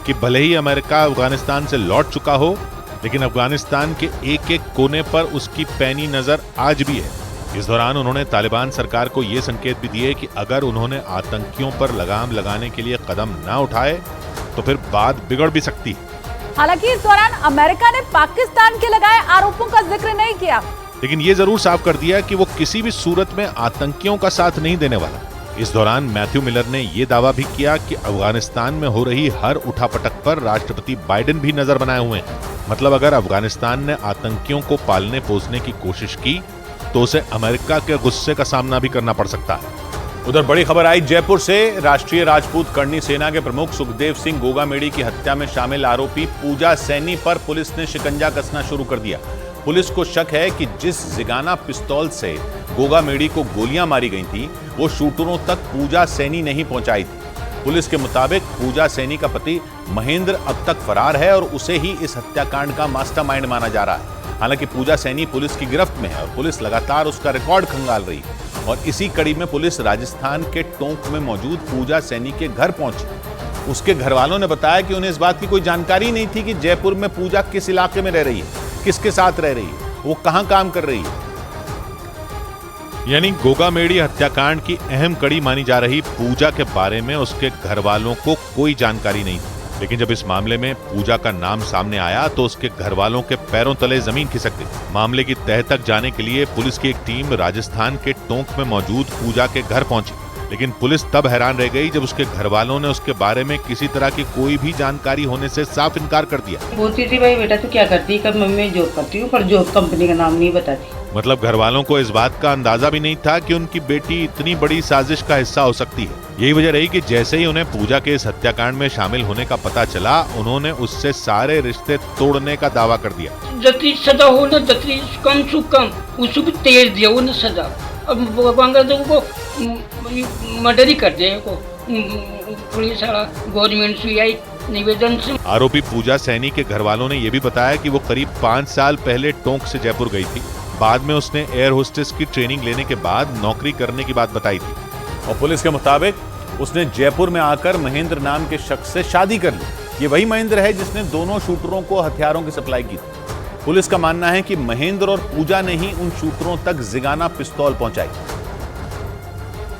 कि भले ही अमेरिका अफगानिस्तान से लौट चुका हो, लेकिन अफगानिस्तान के एक एक कोने पर उसकी पैनी नजर आज भी है। इस दौरान उन्होंने तालिबान सरकार को यह संकेत भी दिए कि अगर उन्होंने आतंकियों पर लगाम लगाने के लिए कदम न उठाए तो फिर बात बिगड़ भी सकती है। हालांकि इस दौरान अमेरिका ने पाकिस्तान के लगाए आरोपों का जिक्र नहीं किया, लेकिन ये जरूर साफ कर दिया कि वो किसी भी सूरत में आतंकियों का साथ नहीं देने वाला। इस दौरान मैथ्यू मिलर ने यह दावा भी किया कि अफगानिस्तान में हो रही हर उठापटक पर राष्ट्रपति बाइडेन भी नजर बनाए हुए हैं। मतलब अगर अफगानिस्तान ने आतंकियों को पालने पोसने की कोशिश की तो उसे अमेरिका के गुस्से का सामना भी करना पड़ सकता है। उधर बड़ी खबर आई जयपुर से। राष्ट्रीय राजपूत करनी सेना के प्रमुख सुखदेव सिंह गोगामेड़ी की हत्या में शामिल आरोपी पूजा सैनी पर पुलिस ने शिकंजा कसना शुरू कर दिया। पुलिस को शक है कि जिस जिगाना पिस्तौल से गोगामेड़ी को गोलियां मारी गई थी वो शूटरों तक पूजा सैनी नहीं पहुंचाई थी। पुलिस के मुताबिक पूजा सैनी का पति महेंद्र अब तक फरार है और उसे ही इस हत्याकांड का मास्टरमाइंड माना जा रहा है। हालांकि पूजा सैनी पुलिस की गिरफ्त में है और पुलिस लगातार उसका रिकॉर्ड खंगाल रही है और इसी कड़ी में पुलिस राजस्थान के टोंक में मौजूद पूजा सैनी के घर पहुंची। उसके घर वालों ने बताया कि उन्हें इस बात की कोई जानकारी नहीं थी कि जयपुर में पूजा किस इलाके में रह रही है, किसके साथ रह रही है, वो कहां काम कर रही है। यानी गोगामेड़ी हत्याकांड की अहम कड़ी मानी जा रही पूजा के बारे में उसके घर वालों को कोई जानकारी नहीं थी। लेकिन जब इस मामले में पूजा का नाम सामने आया तो उसके घर वालों के पैरों तले जमीन खिसक गई। मामले की तह तक जाने के लिए पुलिस की एक टीम राजस्थान के टोंक में मौजूद पूजा के घर पहुंची, लेकिन पुलिस तब हैरान रह गई जब उसके घर वालों ने उसके बारे में किसी तरह की कोई भी जानकारी होने से साफ इनकार कर दिया। बोलती थी भाई बेटा तू क्या करती है, कब मम्मी जॉब करती हूँ, पर जॉब कंपनी का नाम नहीं बताती। मतलब घर वालों को इस बात का अंदाजा भी नहीं था कि उनकी बेटी इतनी बड़ी साजिश का हिस्सा हो सकती है। यही वजह रही कि जैसे ही उन्हें पूजा के इस हत्याकांड में शामिल होने का पता चला, उन्होंने उससे सारे रिश्ते तोड़ने का दावा कर दिया। जतरी सजा हो ना, जतरी कम से कम उसको भी तेज दिया वो ना सजा। अब को मर्डर ही कर दिया को पुलिस गवर्नमेंट से आई निवेदन से। आरोपी पूजा सैनी के घर वालों ने यह भी बताया कि वो करीब 5 साल पहले टोंक से जयपुर गई थी। बाद में उसने एयर होस्टेस की ट्रेनिंग लेने के बाद नौकरी करने की बात बताई थी और पुलिस के मुताबिक उसने जयपुर में आकर महेंद्र नाम के शख्स से शादी कर ली। ये वही महेंद्र है जिसने दोनों शूटरों को हथियारों की सप्लाई की थी। पुलिस का मानना है कि महेंद्र और पूजा ने ही उन शूटरों तक जिगाना पिस्तौल पहुंचाई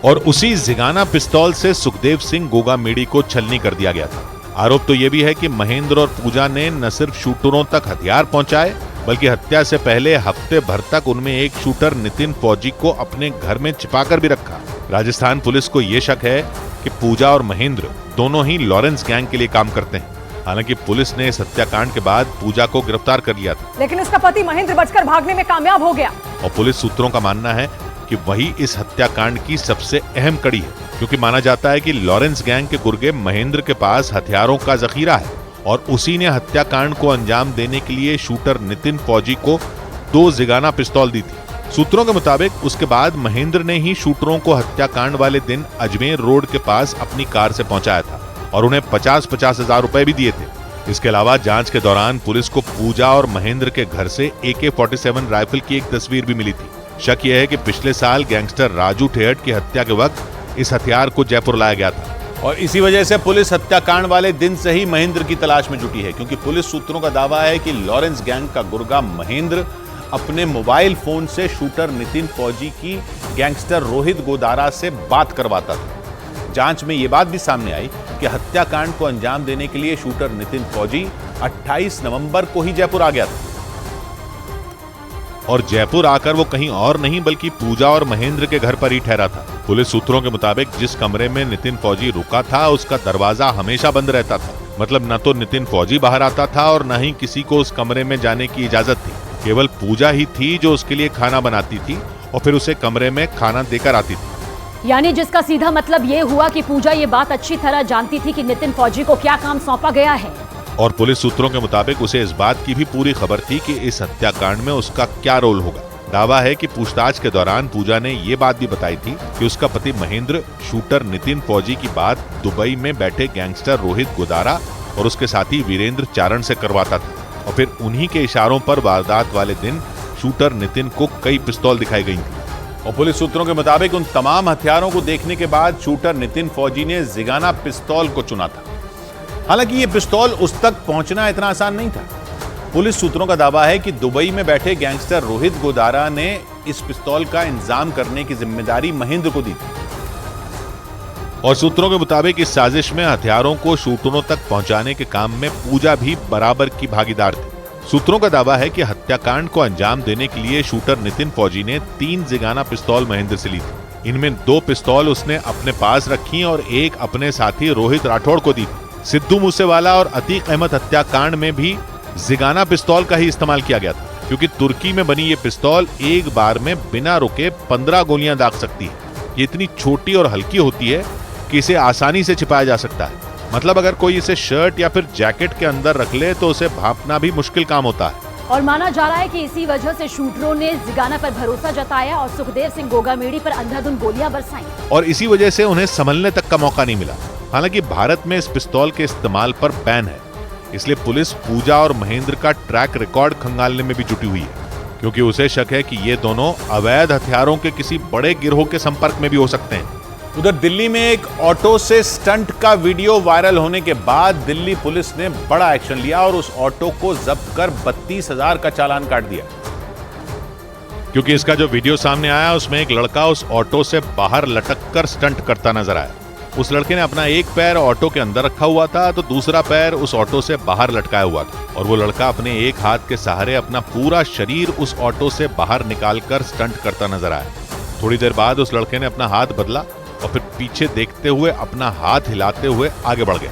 और उसी जिगाना पिस्तौल से सुखदेव सिंह गोगामेड़ी को छलनी कर दिया गया था। आरोप तो यह भी है कि महेंद्र और पूजा ने न सिर्फ शूटरों तक हथियार पहुंचाए बल्कि हत्या से पहले हफ्ते भर तक उनमें एक शूटर नितिन फौजी को अपने घर में छिपाकर भी रखा। राजस्थान पुलिस को यह शक है कि पूजा और महेंद्र दोनों ही लॉरेंस गैंग के लिए काम करते हैं। हालांकि पुलिस ने इस हत्याकांड के बाद पूजा को गिरफ्तार कर लिया था, लेकिन उसका पति महेंद्र बचकर भागने में कामयाब हो गया। और पुलिस सूत्रों का मानना है कि वही इस हत्याकांड की सबसे अहम कड़ी है, क्योंकि माना जाता है कि लॉरेंस गैंग के गुर्गे महेंद्र के पास हथियारों का जखीरा है और उसी ने हत्याकांड को अंजाम देने के लिए शूटर नितिन फौजी को 2 जिगाना पिस्तौल दी थी। सूत्रों के मुताबिक उसके बाद महेंद्र ने ही शूटरों को हत्याकांड वाले दिन अजमेर रोड के पास अपनी कार से पहुंचाया था और उन्हें 50-50 हजार रुपए भी दिए थे। इसके अलावा जांच के दौरान पुलिस को पूजा और महेंद्र के घर से AK-47 राइफल की एक तस्वीर भी मिली थी। शक यह है कि पिछले साल गैंगस्टर राजू ठेहट की हत्या के वक्त इस हथियार को जयपुर लाया गया था और इसी वजह से पुलिस हत्याकांड वाले दिन से ही महेंद्र की तलाश में जुटी है, क्योंकि पुलिस सूत्रों का दावा है कि लॉरेंस गैंग का गुर्गा महेंद्र अपने मोबाइल फोन से शूटर नितिन फौजी की गैंगस्टर रोहित गोदारा से बात करवाता था। जांच में यह बात भी सामने आई कि हत्याकांड को अंजाम देने के लिए शूटर नितिन फौजी 28 नवंबर को ही जयपुर आ गया था और जयपुर आकर वो कहीं और नहीं बल्कि पूजा और महेंद्र के घर पर ही ठहरा था। पुलिस सूत्रों के मुताबिक जिस कमरे में नितिन फौजी रुका था उसका दरवाजा हमेशा बंद रहता था, मतलब न तो नितिन फौजी बाहर आता था और न ही किसी को उस कमरे में जाने की इजाजत थी। केवल पूजा ही थी जो उसके लिए खाना बनाती थी और फिर उसे कमरे में खाना देकर आती थी। यानी जिसका सीधा मतलब ये हुआ कि पूजा ये बात अच्छी तरह जानती थी कि नितिन फौजी को क्या काम सौंपा गया है और पुलिस सूत्रों के मुताबिक उसे इस बात की भी पूरी खबर थी कि इस हत्याकांड में उसका क्या रोल होगा। दावा है कि पूछताछ के दौरान पूजा ने ये बात भी बताई थी कि उसका पति महेंद्र शूटर नितिन फौजी की बात दुबई में बैठे गैंगस्टर रोहित गोदारा और उसके साथी वीरेंद्र चारण से करवाता था और फिर उन्हीं के इशारों पर वारदात वाले दिन शूटर नितिन को कई पिस्तौल दिखाई गई थी और पुलिस सूत्रों के मुताबिक उन तमाम हथियारों को देखने के बाद शूटर नितिन फौजी ने जिगाना पिस्तौल को चुना था। हालांकि ये पिस्तौल उस तक पहुंचना इतना आसान नहीं था। पुलिस सूत्रों का दावा है कि दुबई में बैठे गैंगस्टर रोहित गोदारा ने इस पिस्तौल का इंतजाम करने की जिम्मेदारी महेंद्र को दी थी और सूत्रों के मुताबिक इस साजिश में हथियारों को शूटरों तक पहुंचाने के काम में पूजा भी बराबर की भागीदार थी। सूत्रों का दावा है कि हत्याकांड को अंजाम देने के लिए शूटर नितिन फौजी ने 3 जिगाना पिस्तौल महेंद्र से ली थी। इनमें 2 पिस्तौल उसने अपने पास रखी और एक अपने साथी रोहित राठौड़ को दी थी। सिद्धू मूसेवाला और अतीक अहमद हत्याकांड में भी जिगाना पिस्तौल का ही इस्तेमाल किया गया था, क्योंकि तुर्की में बनी ये पिस्तौल एक बार में बिना रुके 15 गोलियां दाग सकती है। ये इतनी छोटी और हल्की होती है कि इसे आसानी से छिपाया जा सकता है। मतलब अगर कोई इसे शर्ट या फिर जैकेट के अंदर रख ले तो उसे भांपना भी मुश्किल काम होता है। और माना जा रहा है कि इसी वजह से शूटरों ने जिगाना पर भरोसा जताया और सुखदेव सिंह गोगामेड़ी पर अंधाधुंध गोलियां बरसाई और इसी वजह से उन्हें संभलने तक का मौका नहीं मिला। हालांकि भारत में इस पिस्तौल के इस्तेमाल पर बैन है, इसलिए पुलिस पूजा और महेंद्र का ट्रैक रिकॉर्ड खंगालने में भी जुटी हुई है, क्योंकि उसे शक है कि ये दोनों अवैध हथियारों के किसी बड़े गिरोह के संपर्क में भी हो सकते हैं। उधर दिल्ली में एक ऑटो से स्टंट का वीडियो वायरल होने के बाद दिल्ली पुलिस ने बड़ा एक्शन लिया और उस ऑटो को जब्त कर 32,000 का चालान काट दिया, क्योंकि इसका जो वीडियो सामने आया उसमें एक लड़का उस ऑटो से बाहर लटक कर स्टंट करता नजर आया। उस लड़के ने अपना एक पैर ऑटो के अंदर रखा हुआ था तो दूसरा पैर उस ऑटो से बाहर लटकाया हुआ था और वो लड़का अपने एक हाथ के सहारे अपना पूरा शरीर उस ऑटो से बाहर निकालकर स्टंट करता नजर आया। थोड़ी देर बाद उस लड़के ने अपना हाथ बदला और फिर पीछे देखते हुए अपना हाथ हिलाते हुए आगे बढ़ गया,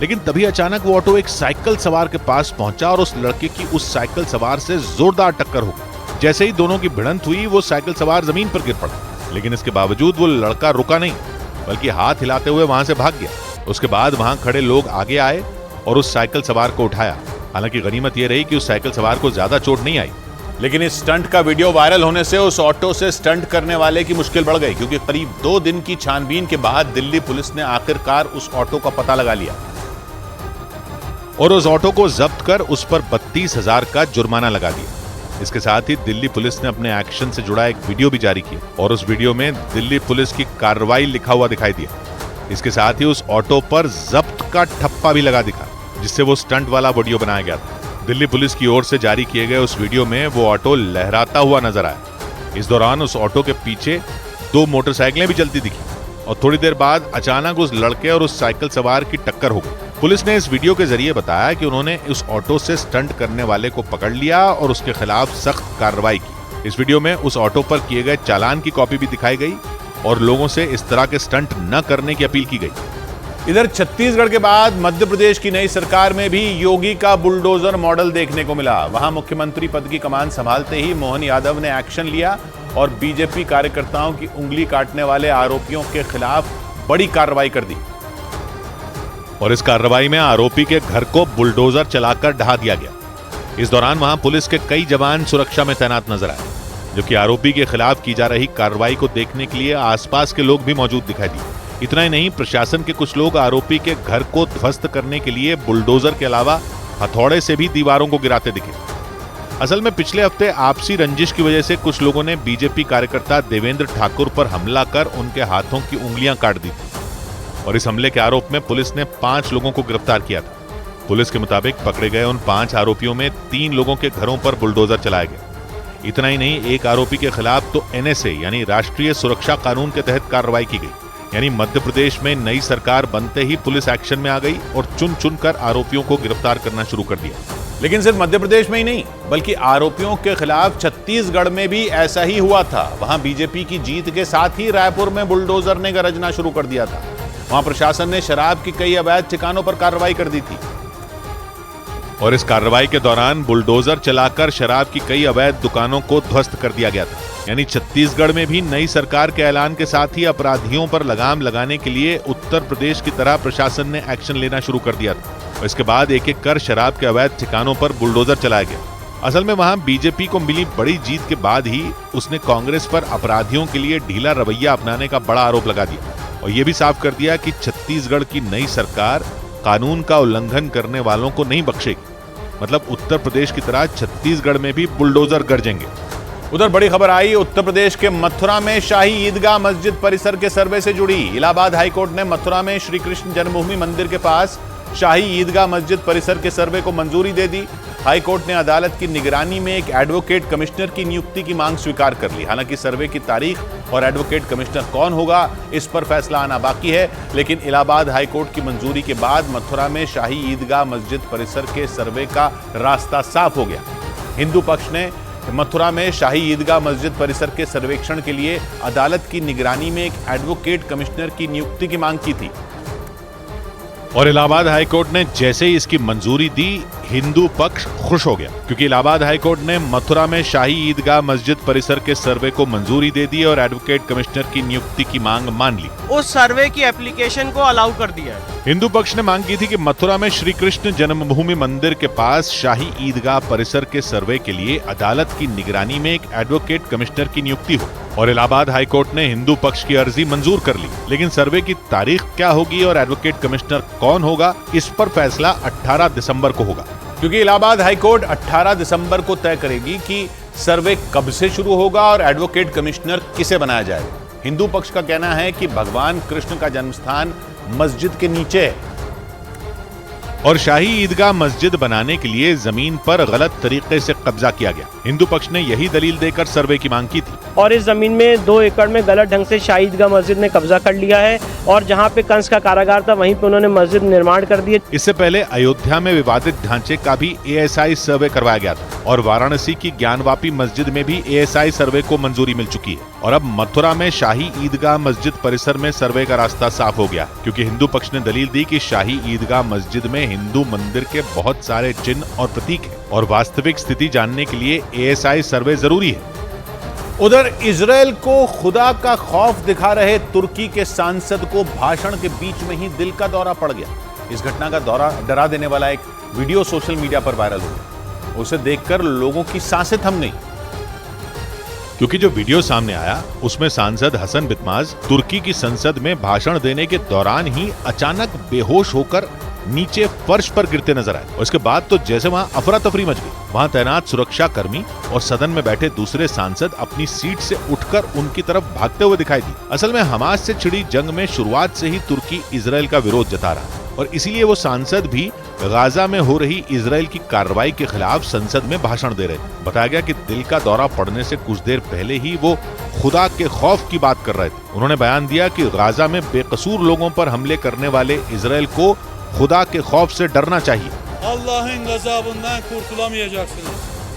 लेकिन तभी अचानक वो ऑटो एक साइकिल सवार के पास पहुंचा और उस लड़के की उस साइकिल सवार से जोरदार टक्कर हो गई। जैसे ही दोनों की भिड़ंत हुई वो साइकिल सवार जमीन पर गिर पड़ा, लेकिन इसके बावजूद वो लड़का रुका नहीं बल्कि हाथ हिलाते हुए वहां से भाग गया। उसके बाद वहां खड़े लोग आगे आए और उस साइकिल सवार को उठाया। हालांकि गनीमत यह रही कि उस साइकिल सवार को ज्यादा चोट नहीं आई, लेकिन इस स्टंट का वीडियो वायरल होने से उस ऑटो से स्टंट करने वाले की मुश्किल बढ़ गई, क्योंकि करीब 2 दिन की छानबीन के बाद दिल्ली पुलिस ने आखिरकार उस ऑटो का पता लगा लिया और उस ऑटो को जब्त कर उस पर 32,000 का जुर्माना लगा दिया। इसके साथ ही दिल्ली पुलिस ने अपने एक्शन से जुड़ा एक वीडियो भी जारी किया और उस वीडियो में दिल्ली पुलिस की कार्रवाई लिखा हुआ दिखाई दिया। इसके साथ ही उस ऑटो पर जब्त का ठप्पा भी लगा दिखा, जिससे वो स्टंट वाला वीडियो बनाया गया था। दिल्ली पुलिस की ओर से जारी किए गए उस वीडियो में वो ऑटो लहराता हुआ नजर आया। इस दौरान उस ऑटो के पीछे 2 मोटरसाइकिलें भी चलती दिखी और थोड़ी देर बाद अचानक उस लड़के और उस साइकिल सवार की टक्कर हो गई। पुलिस ने इस वीडियो के जरिए बताया कि उन्होंने उस ऑटो से स्टंट करने वाले को पकड़ लिया और उसके खिलाफ सख्त कार्रवाई की। इस वीडियो में उस ऑटो पर किए गए चालान की कॉपी भी दिखाई गई और लोगों से इस तरह के स्टंट न करने की अपील की गई। इधर छत्तीसगढ़ के बाद मध्य प्रदेश की नई सरकार में भी योगी का बुलडोजर मॉडल देखने को मिला। वहां मुख्यमंत्री पद की कमान संभालते ही मोहन यादव ने एक्शन लिया और बीजेपी कार्यकर्ताओं की उंगली काटने वाले आरोपियों के खिलाफ बड़ी कार्रवाई कर दी। और इस कार्रवाई में आरोपी के घर को बुलडोजर चलाकर ढहा दिया गया। इस दौरान वहां पुलिस के कई जवान सुरक्षा में तैनात नजर आए, जबकि आरोपी के खिलाफ की जा रही कार्रवाई को देखने के लिए आसपास के लोग भी मौजूद दिखाई दिए। इतना ही नहीं, प्रशासन के कुछ लोग आरोपी के घर को ध्वस्त करने के लिए बुलडोजर के अलावा हथौड़े से भी दीवारों को गिराते दिखे। असल में पिछले हफ्ते आपसी रंजिश की वजह से कुछ लोगों ने बीजेपी कार्यकर्ता देवेंद्र ठाकुर पर हमला कर उनके हाथों की उंगलियां काट दी थी और इस हमले के आरोप में पुलिस ने 5 लोगों को गिरफ्तार किया था। पुलिस के मुताबिक पकड़े गए उन 5 आरोपियों में 3 लोगों के घरों पर बुलडोजर चलाया गया। इतना ही नहीं, एक आरोपी के खिलाफ तो NSA यानी राष्ट्रीय सुरक्षा कानून के तहत कार्रवाई की गई। यानी मध्य प्रदेश में नई सरकार बनते ही पुलिस एक्शन में आ गई और चुन चुनकर आरोपियों को गिरफ्तार करना शुरू कर दिया। लेकिन सिर्फ मध्य प्रदेश में ही नहीं, बल्कि आरोपियों के खिलाफ छत्तीसगढ़ में भी ऐसा ही हुआ था। वहां बीजेपी की जीत के साथ ही रायपुर में बुलडोजर ने गरजना शुरू कर दिया था। वहां प्रशासन ने शराब की कई अवैध ठिकानों पर कार्रवाई कर दी थी और इस कार्रवाई के दौरान बुलडोजर चलाकर शराब की कई अवैध दुकानों को ध्वस्त कर दिया गया था। यानी छत्तीसगढ़ में भी नई सरकार के ऐलान के साथ ही अपराधियों पर लगाम लगाने के लिए उत्तर प्रदेश की तरह प्रशासन ने एक्शन लेना शुरू कर दिया था। और इसके बाद एक एक कर शराब के अवैध ठिकानों पर बुलडोजर चलाया गया। असल में वहां बीजेपी को मिली बड़ी जीत के बाद ही उसने कांग्रेस पर अपराधियों के लिए ढीला रवैया अपनाने का बड़ा आरोप लगा दिया और यह भी साफ कर दिया कि छत्तीसगढ़ की नई सरकार कानून का उल्लंघन करने वालों को नहीं बख्शेगी। मतलब उत्तर प्रदेश की तरह छत्तीसगढ़ में भी बुलडोजर गरजेंगे। उधर बड़ी खबर आई उत्तर प्रदेश के मथुरा में शाही ईदगाह मस्जिद परिसर के सर्वे से जुड़ी। इलाहाबाद हाईकोर्ट ने मथुरा में श्री कृष्ण जन्मभूमि मंदिर के पास शाही ईदगाह मस्जिद परिसर के सर्वे को मंजूरी दे दी। हाईकोर्ट ने अदालत की निगरानी में एक एडवोकेट कमिश्नर की नियुक्ति की मांग स्वीकार कर ली। हालांकि सर्वे की तारीख और एडवोकेट कमिश्नर कौन होगा इस पर फैसला आना बाकी है, लेकिन इलाहाबाद हाईकोर्ट की मंजूरी के बाद मथुरा में शाही ईदगाह मस्जिद परिसर के सर्वे का रास्ता साफ हो गया। हिंदू पक्ष ने मथुरा में शाही ईदगाह मस्जिद परिसर के सर्वेक्षण के लिए अदालत की निगरानी में एक एडवोकेट कमिश्नर की नियुक्ति की मांग की थी और इलाहाबाद हाईकोर्ट ने जैसे ही इसकी मंजूरी दी, हिंदू पक्ष खुश हो गया, क्योंकि इलाहाबाद हाईकोर्ट ने मथुरा में शाही ईदगाह मस्जिद परिसर के सर्वे को मंजूरी दे दी और एडवोकेट कमिश्नर की नियुक्ति की मांग मान ली। उस सर्वे की एप्लीकेशन को अलाउ कर दिया है। हिंदू पक्ष ने मांग की थी कि मथुरा में श्री कृष्ण जन्मभूमि मंदिर के पास शाही ईदगाह परिसर के सर्वे के लिए अदालत की निगरानी में एक एडवोकेट कमिश्नर की नियुक्ति हो और इलाहाबाद हाईकोर्ट ने हिंदू पक्ष की अर्जी मंजूर कर ली। लेकिन सर्वे की तारीख क्या होगी और एडवोकेट कमिश्नर कौन होगा, इस पर फैसला 18 दिसंबर को होगा, क्योंकि इलाहाबाद हाईकोर्ट 18 दिसंबर को तय करेगी कि सर्वे कब से शुरू होगा और एडवोकेट कमिश्नर किसे बनाया जाएगा। हिंदू पक्ष का कहना है कि भगवान कृष्ण का जन्मस्थान मस्जिद के नीचे है और शाही ईदगाह मस्जिद बनाने के लिए जमीन पर गलत तरीके से कब्जा किया गया। हिंदू पक्ष ने यही दलील देकर सर्वे की मांग की थी और इस जमीन में 2 एकड़ में गलत ढंग से शाही ईदगाह मस्जिद ने कब्जा कर लिया है और जहां पे कंस का कारागार था वहीं पे उन्होंने मस्जिद निर्माण कर दिए। इससे पहले अयोध्या में विवादित ढांचे का भी ASI सर्वे करवाया गया था और वाराणसी की ज्ञानवापी मस्जिद में भी ASI सर्वे को मंजूरी मिल चुकी है और अब मथुरा में शाही ईदगाह मस्जिद परिसर में सर्वे का रास्ता साफ हो गया, क्योंकि हिंदू पक्ष ने दलील दी कि शाही ईदगाह मस्जिद में हिंदू मंदिर के बहुत सारे चिन्ह और प्रतीक हैं और वास्तविक स्थिति जानने के लिए ASI सर्वे जरूरी है। उधर इजराइल को खुदा का खौफ दिखा रहे तुर्की के सांसद को भाषण के बीच में ही दिल का दौरा पड़ गया। इस घटना का डरा देने वाला एक वीडियो सोशल मीडिया पर वायरल हो गया। उसे देखकर लोगों की सांसें थम गई, क्योंकि जो वीडियो सामने आया उसमें सांसद हसन बितमाज तुर्की की संसद में भाषण देने के दौरान ही अचानक बेहोश होकर नीचे फर्श पर गिरते नजर आए। और इसके बाद तो जैसे वहां अफरा तफरी मच गई। वहां तैनात सुरक्षा कर्मी और सदन में बैठे दूसरे सांसद अपनी सीट से उठकर उनकी तरफ भागते हुए दिखाई दी। असल में हमास से छिड़ी जंग में शुरुआत से ही तुर्की इजराइल का विरोध जता रहा और इसीलिए वो सांसद भी गाजा में हो रही इजराइल की कार्रवाई के खिलाफ संसद में भाषण दे रहे थे। बताया गया कि दिल का दौरा पड़ने से कुछ देर पहले ही वो खुदा के खौफ की बात कर रहे थे। उन्होंने बयान दिया कि गाजा में बेकसूर लोगों पर हमले करने वाले इजराइल को खुदा के खौफ से डरना चाहिए।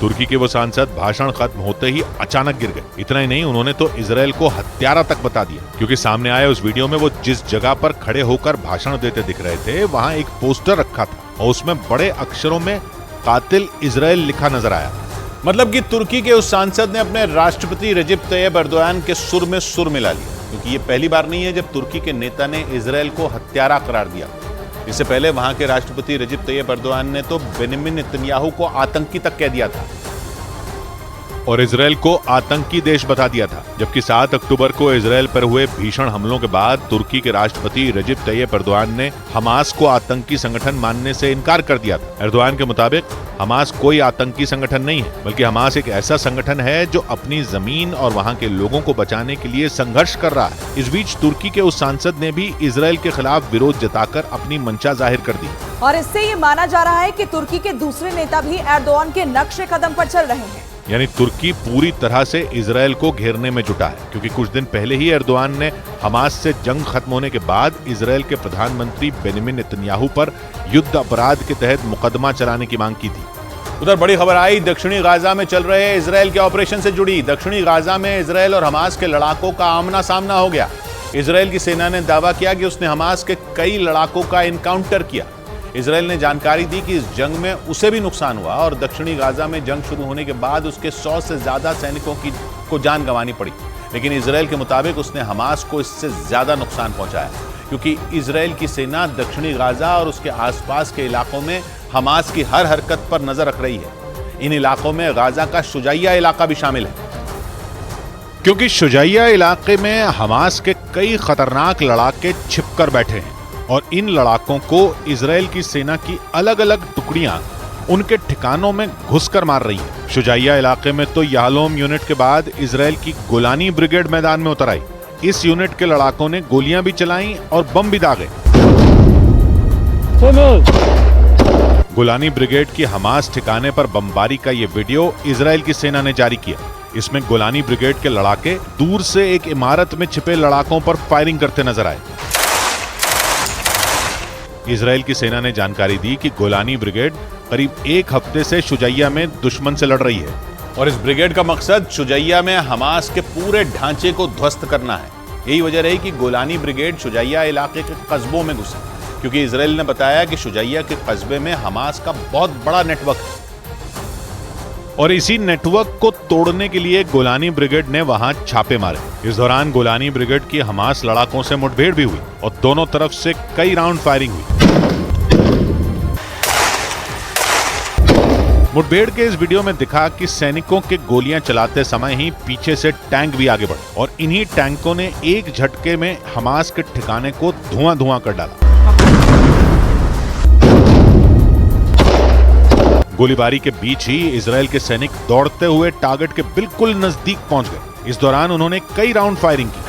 तुर्की के वो सांसद भाषण खत्म होते ही अचानक गिर गए। इतना ही नहीं, उन्होंने तो इजराइल को हत्यारा तक बता दिया, क्योंकि सामने आए उस वीडियो में वो जिस जगह पर खड़े होकर भाषण देते दिख रहे थे वहां एक पोस्टर रखा था और उसमें बड़े अक्षरों में कातिल इजराइल लिखा नजर आया। मतलब कि तुर्की के उस सांसद ने अपने राष्ट्रपति रजब तैयब एर्दोगान के सुर में सुर मिला लिया, क्योंकि ये पहली बार नहीं है जब तुर्की के नेता ने इजराइल को हत्यारा करार दिया। इससे पहले वहां के राष्ट्रपति रजब तैयब एर्दोगान ने तो बेनिमिन नेतन्याहू को आतंकी तक कह दिया था और इजराइल को आतंकी देश बता दिया था। जबकि 7 अक्टूबर को इजराइल पर हुए भीषण हमलों के बाद तुर्की के राष्ट्रपति रजब तैयब एर्दोगान ने हमास को आतंकी संगठन मानने से इनकार कर दिया था। एर्दोगान के मुताबिक हमास कोई आतंकी संगठन नहीं है, बल्कि हमास एक ऐसा संगठन है जो अपनी जमीन और वहां के लोगों को बचाने के लिए संघर्ष कर रहा है। इस बीच तुर्की के उस सांसद ने भी इजराइल के खिलाफ विरोध जताकर अपनी मंशा जाहिर कर दी और इससे ये माना जा रहा है कि तुर्की के दूसरे नेता भी एर्दोगान के नक्शे कदम पर चल रहे हैं। यानी तुर्की पूरी तरह से इजराइल को घेरने में जुटा है, क्योंकि कुछ दिन पहले ही एर्दोगान ने हमास से जंग खत्म होने के बाद इजराइल के प्रधानमंत्री बेनिमिन नेतन्याहू पर युद्ध अपराध के तहत मुकदमा चलाने की मांग की थी। उधर बड़ी खबर आई दक्षिणी गाजा में चल रहे इजराइल के ऑपरेशन से जुड़ी। दक्षिणी गाजा में इजराइल और हमास के लड़ाकों का आमना सामना हो गया। इजराइल की सेना ने दावा किया कि उसने हमास के कई लड़ाकों का एनकाउंटर किया। इजराइल ने जानकारी दी कि इस जंग में उसे भी नुकसान हुआ और दक्षिणी गाजा में जंग शुरू होने के बाद उसके 100 से ज्यादा सैनिकों को जान गंवानी पड़ी। लेकिन इजराइल के मुताबिक उसने हमास को इससे ज्यादा नुकसान पहुंचाया, क्योंकि इजराइल की सेना दक्षिणी गाजा और उसके आसपास के इलाकों में हमास की हर हरकत पर नजर रख रही है। इन इलाकों में गाजा का शुजाइया इलाका भी शामिल है, क्योंकि शुजाइया इलाके में हमास के कई खतरनाक लड़ाके छिपकर बैठे हैं और इन लड़ाकों को इजराइल की सेना की अलग अलग टुकड़ियां उनके ठिकानों में घुसकर मार रही हैं। शुजाइया इलाके में तो याहलोम यूनिट के बाद इजराइल की गोलानी ब्रिगेड मैदान में उतर आई। इस यूनिट के लड़ाकों ने गोलियां भी चलाईं और बम भी दागे। गोलानी ब्रिगेड की हमास ठिकाने पर बमबारी का ये वीडियो इजराइल की सेना ने जारी किया। इसमें गोलानी ब्रिगेड के लड़ाके दूर से एक इमारत में छिपे लड़ाकों पर फायरिंग करते नजर आए। इजराइल की सेना ने जानकारी दी कि गोलानी ब्रिगेड करीब 1 हफ्ते से शुजाइया में दुश्मन से लड़ रही है और इस ब्रिगेड का मकसद शुजाइया में हमास के पूरे ढांचे को ध्वस्त करना है। यही वजह रही कि गोलानी ब्रिगेड शुजाइया इलाके के कस्बों में घुसी, क्योंकि इजराइल ने बताया कि शुजाइया के कस्बे में हमास का बहुत बड़ा नेटवर्क है और इसी नेटवर्क को तोड़ने के लिए गोलानी ब्रिगेड ने वहां छापे मारे। इस दौरान गोलानी ब्रिगेड की हमास लड़ाकों से मुठभेड़ भी हुई और दोनों तरफ से कई राउंड फायरिंग हुई। मुठभेड़ के इस वीडियो में दिखा कि सैनिकों के गोलियां चलाते समय ही पीछे से टैंक भी आगे बढ़े और इन्हीं टैंकों ने एक झटके में हमास के ठिकाने को धुआं कर डाला। गोलीबारी के बीच ही इजराइल के सैनिक दौड़ते हुए टारगेट के बिल्कुल नजदीक पहुंच गए। इस दौरान उन्होंने कई राउंड फायरिंग की।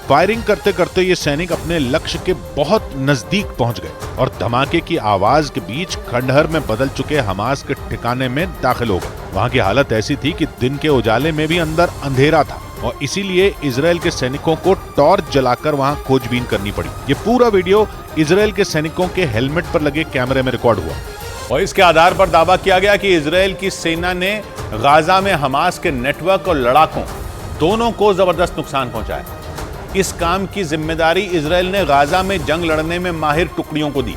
फायरिंग करते करते ये सैनिक अपने लक्ष्य के बहुत नजदीक पहुंच गए और धमाके की आवाज के बीच खंडहर में बदल चुके हमास के ठिकाने में दाखिल हो गए। वहां की हालत ऐसी थी कि दिन के उजाले में भी अंदर अंधेरा था और इसीलिए इजराइल के सैनिकों को टॉर्च जलाकर वहां खोजबीन करनी पड़ी। ये पूरा वीडियो इजराइल के सैनिकों के हेलमेट पर लगे कैमरे में रिकॉर्ड हुआ और इसके आधार पर दावा किया गया कि इजराइल की सेना ने गाजा में हमास के नेटवर्क और लड़ाकों दोनों को जबरदस्त नुकसान पहुंचाया। इस काम की जिम्मेदारी इजराइल ने गाजा में जंग लड़ने में माहिर टुकड़ियों को दी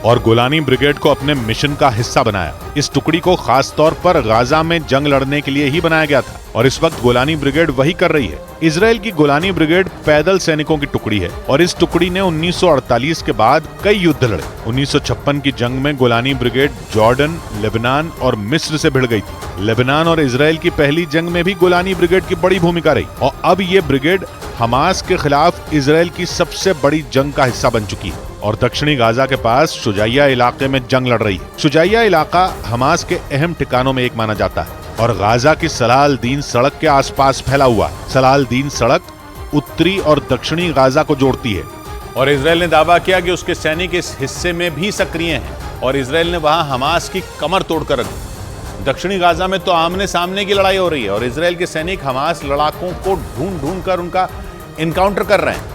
और गोलानी ब्रिगेड को अपने मिशन का हिस्सा बनाया। इस टुकड़ी को खास तौर पर गाजा में जंग लड़ने के लिए ही बनाया गया था और इस वक्त गोलानी ब्रिगेड वही कर रही है। इजराइल की गोलानी ब्रिगेड पैदल सैनिकों की टुकड़ी है और इस टुकड़ी ने 1948 के बाद कई युद्ध लड़े। 1956 की जंग में गोलानी ब्रिगेड जॉर्डन, लेबनान और मिस्र से भिड़ गई थी। लेबनान और इजराइल की पहली जंग में भी गोलानी ब्रिगेड की बड़ी भूमिका रही और अब ये ब्रिगेड हमास के खिलाफ इजराइल की सबसे बड़ी जंग का हिस्सा बन चुकी है और दक्षिणी गाजा के पास शुजाइया इलाके में जंग लड़ रही है। शुजाइया इलाका हमास के अहम ठिकानों में एक माना जाता है और गाजा की सलाल दीन सड़क के आसपास फैला हुआ है। सलाल दीन सड़क उत्तरी और दक्षिणी गाजा को जोड़ती है और इजराइल ने दावा किया कि उसके सैनिक इस हिस्से में भी सक्रिय हैं और इजराइल ने वहां हमास की कमर तोड़कर रख दी। दक्षिणी गाजा में तो आमने सामने की लड़ाई हो रही है और इजराइल के सैनिक हमास लड़ाकों को ढूंढ कर उनका इनकाउंटर कर रहे हैं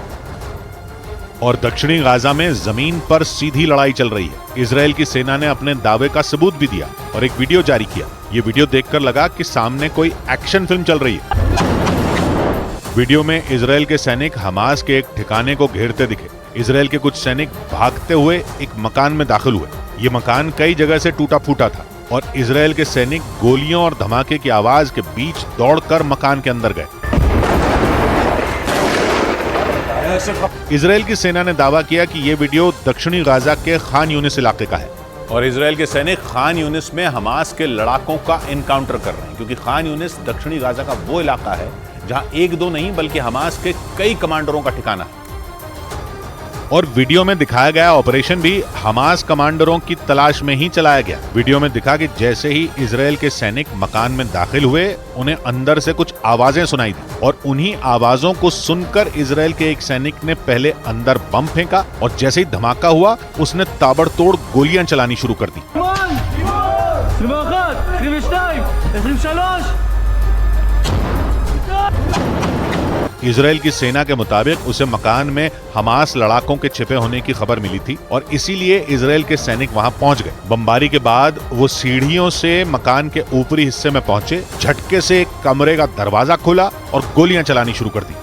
और दक्षिणी गाजा में जमीन पर सीधी लड़ाई चल रही है। इजराइल की सेना ने अपने दावे का सबूत भी दिया और एक वीडियो जारी किया। ये वीडियो देखकर लगा कि सामने कोई एक्शन फिल्म चल रही है। वीडियो में इजराइल के सैनिक हमास के एक ठिकाने को घेरते दिखे। इजराइल के कुछ सैनिक भागते हुए एक मकान में दाखिल हुए। ये मकान कई जगह से टूटा फूटा था और इजराइल के सैनिक गोलियों और धमाके की आवाज के बीच दौड़कर मकान के अंदर गए। इजराइल की सेना ने दावा किया कि ये वीडियो दक्षिणी गाजा के खान यूनिस इलाके का है और इजराइल के सैनिक खान यूनिस में हमास के लड़ाकों का एनकाउंटर कर रहे हैं, क्योंकि खान यूनिस दक्षिणी गाजा का वो इलाका है जहां एक दो नहीं बल्कि हमास के कई कमांडरों का ठिकाना है। और वीडियो में दिखाया गया ऑपरेशन भी हमास कमांडरों की तलाश में ही चलाया गया। वीडियो में दिखा कि जैसे ही इजराइल के सैनिक मकान में दाखिल हुए, उन्हें अंदर से कुछ आवाजें सुनाई दी और उन्हीं आवाजों को सुनकर इजराइल के एक सैनिक ने पहले अंदर बम फेंका और जैसे ही धमाका हुआ उसने ताबड़तोड़ गोलियां चलानी शुरू कर दी। इजराइल की सेना के मुताबिक उसे मकान में हमास लड़ाकों के छिपे होने की खबर मिली थी और इसीलिए इजराइल के सैनिक वहां पहुंच गए। बमबारी के बाद वो सीढ़ियों से मकान के ऊपरी हिस्से में पहुंचे, झटके से एक कमरे का दरवाजा खोला और गोलियां चलानी शुरू कर दी।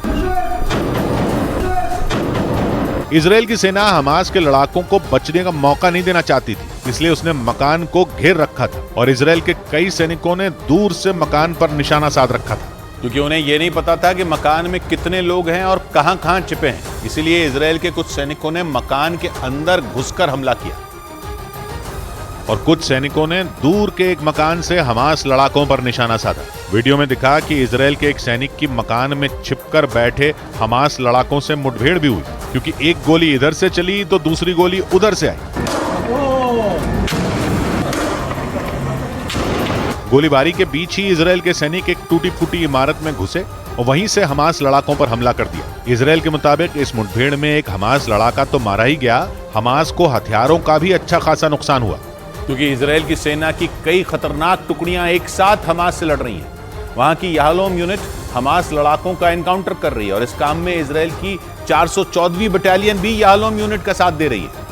इजराइल की सेना हमास के लड़ाकों को बचने का मौका नहीं देना चाहती थी, इसलिए उसने मकान को घेर रखा था और इजराइल के कई सैनिकों ने दूर से मकान पर निशाना साध रखा था, क्योंकि उन्हें यह नहीं पता था कि मकान में कितने लोग हैं और कहां-कहां छिपे हैं। इसीलिए इजराइल के कुछ सैनिकों ने मकान के अंदर घुसकर हमला किया और कुछ सैनिकों ने दूर के एक मकान से हमास लड़ाकों पर निशाना साधा। वीडियो में दिखा कि इजराइल के एक सैनिक की मकान में छिपकर बैठे हमास लड़ाकों से मुठभेड़ भी हुई, क्योंकि एक गोली इधर से चली तो दूसरी गोली उधर से आई। गोलीबारी के बीच ही इजराइल के सैनिक एक टूटी फूटी इमारत में घुसे और वहीं से हमास लड़ाकों पर हमला कर दिया। इजराइल के मुताबिक इस मुठभेड़ में एक हमास लड़ाका तो मारा ही गया, हमास को हथियारों का भी अच्छा खासा नुकसान हुआ, क्योंकि इजराइल की सेना की कई खतरनाक टुकड़ियां एक साथ हमास से लड़ रही हैं। वहां की याहलोम यूनिट हमास लड़ाकों का एनकाउंटर कर रही है और इस काम में इजराइल की 414वीं बटालियन भी याहलोम यूनिट का साथ दे रही है,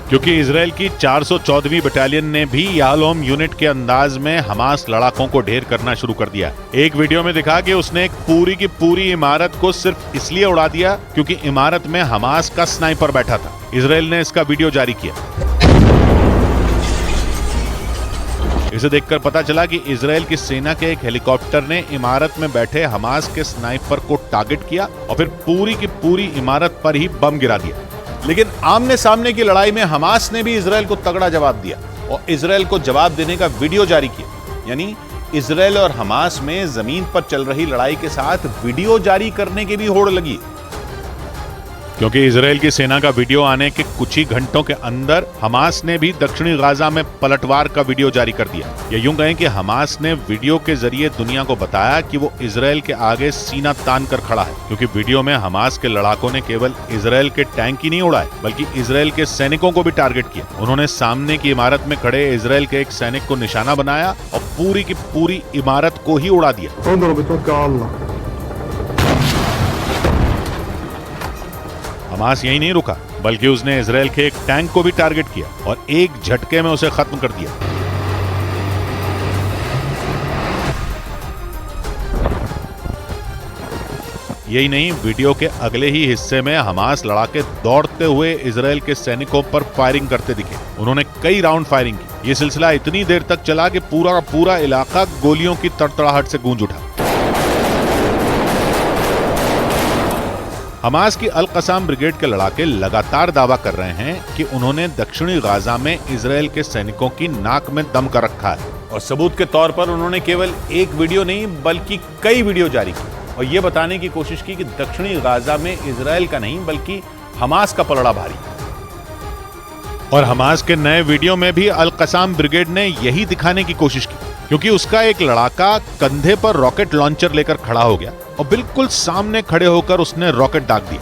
क्योंकि इजराइल की 414वीं बटालियन ने भी याहलोम यूनिट के अंदाज में हमास लड़ाकों को ढेर करना शुरू कर दिया। एक वीडियो में दिखा कि उसने एक पूरी की पूरी इमारत को सिर्फ इसलिए उड़ा दिया क्योंकि इमारत में हमास का स्नाइपर बैठा था। इजराइल ने इसका वीडियो जारी किया। इसे देखकर पता चला कि इजराइल की सेना के एक हेलीकॉप्टर ने इमारत में बैठे हमास के स्नाइपर को टारगेट किया और फिर पूरी की पूरी इमारत पर ही बम गिरा दिया। लेकिन आमने सामने की लड़ाई में हमास ने भी इजराइल को तगड़ा जवाब दिया और इजराइल को जवाब देने का वीडियो जारी किया। यानी इजराइल और हमास में जमीन पर चल रही लड़ाई के साथ वीडियो जारी करने की भी होड़ लगी, क्योंकि इजराइल की सेना का वीडियो आने के कुछ ही घंटों के अंदर हमास ने भी दक्षिणी गाजा में पलटवार का वीडियो जारी कर दिया। या यूं कहें कि हमास ने वीडियो के जरिए दुनिया को बताया कि वो इजराइल के आगे सीना तान कर खड़ा है, क्योंकि वीडियो में हमास के लड़ाकों ने केवल इजराइल के टैंक ही नहीं उड़ाए बल्कि इजराइल के सैनिकों को भी टारगेट किया। उन्होंने सामने की इमारत में खड़े इजराइल के एक सैनिक को निशाना बनाया और पूरी की पूरी इमारत को ही उड़ा दिया। हमास यही नहीं रुका बल्कि उसने इजराइल के एक टैंक को भी टारगेट किया और एक झटके में उसे खत्म कर दिया। यही नहीं, वीडियो के अगले ही हिस्से में हमास लड़ाके दौड़ते हुए इजराइल के सैनिकों पर फायरिंग करते दिखे। उन्होंने कई राउंड फायरिंग की। यह सिलसिला इतनी देर तक चला कि पूरा का पूरा इलाका गोलियों की तड़तड़ाहट से गूंज उठा। हमास की अल कसाम ब्रिगेड के लड़ाके लगातार दावा कर रहे हैं कि उन्होंने दक्षिणी गाजा में इजराइल के सैनिकों की नाक में दम कर रखा है और सबूत के तौर पर उन्होंने केवल एक वीडियो नहीं बल्कि कई वीडियो जारी की और यह बताने की कोशिश की कि दक्षिणी गाजा में इजराइल का नहीं बल्कि हमास का पलड़ा भारी। और हमास के नए वीडियो में भी अल कसाम ब्रिगेड ने यही दिखाने की कोशिश की, क्योंकि उसका एक लड़ाका कंधे पर रॉकेट लॉन्चर लेकर खड़ा हो गया और बिल्कुल सामने खड़े होकर उसने रॉकेट दाग दिया।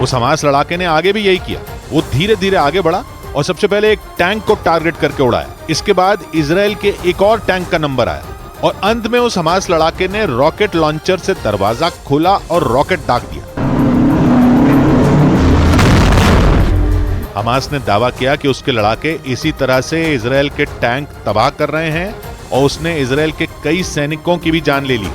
उस हमास लड़ाके ने आगे भी यही किया। वो धीरे धीरे आगे बढ़ा और सबसे पहले एक टैंक को टारगेट करके उड़ाया। इसके बाद इजराइल के एक और टैंक का नंबर आया और अंत में उस हमास लड़ाके ने रॉकेट लॉन्चर से दरवाजा खोला और रॉकेट दाग दिया। हमास ने दावा किया कि उसके लड़ाके इसी तरह से इजराइल के टैंक तबाह कर रहे हैं और उसने इजराइल के कई सैनिकों की भी जान ले ली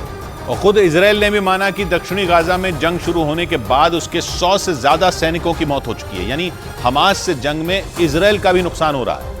और खुद इजराइल ने भी माना कि दक्षिणी गाजा में जंग शुरू होने के बाद उसके 100 से ज्यादा सैनिकों की मौत हो चुकी है। यानी हमास से जंग में इजराइल का भी नुकसान हो रहा है,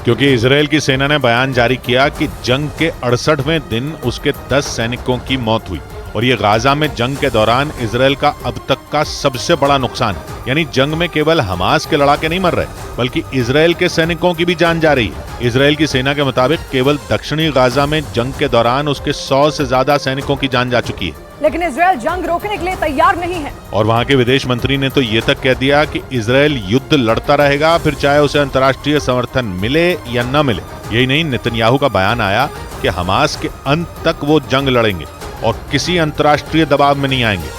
क्योंकि इजराइल की सेना ने बयान जारी किया कि जंग के 68वें दिन उसके 10 सैनिकों की मौत हुई और ये गाजा में जंग के दौरान इजराइल का अब तक का सबसे बड़ा नुकसान है। यानी जंग में केवल हमास के लड़ाके नहीं मर रहे, बल्कि इजराइल के सैनिकों की भी जान जा रही है। इजराइल की सेना के मुताबिक केवल दक्षिणी गाजा में जंग के दौरान उसके 100 से ज्यादा सैनिकों की जान जा चुकी है। लेकिन इजराइल जंग रोकने के लिए तैयार नहीं है और वहां के विदेश मंत्री ने तो ये तक कह दिया कि इजराइल युद्ध लड़ता रहेगा, फिर चाहे उसे अंतर्राष्ट्रीय समर्थन मिले या न मिले। यही नहीं, नेतन्याहू का बयान आया कि हमास के अंत तक वो जंग लड़ेंगे और किसी अंतर्राष्ट्रीय दबाव में नहीं आएंगे।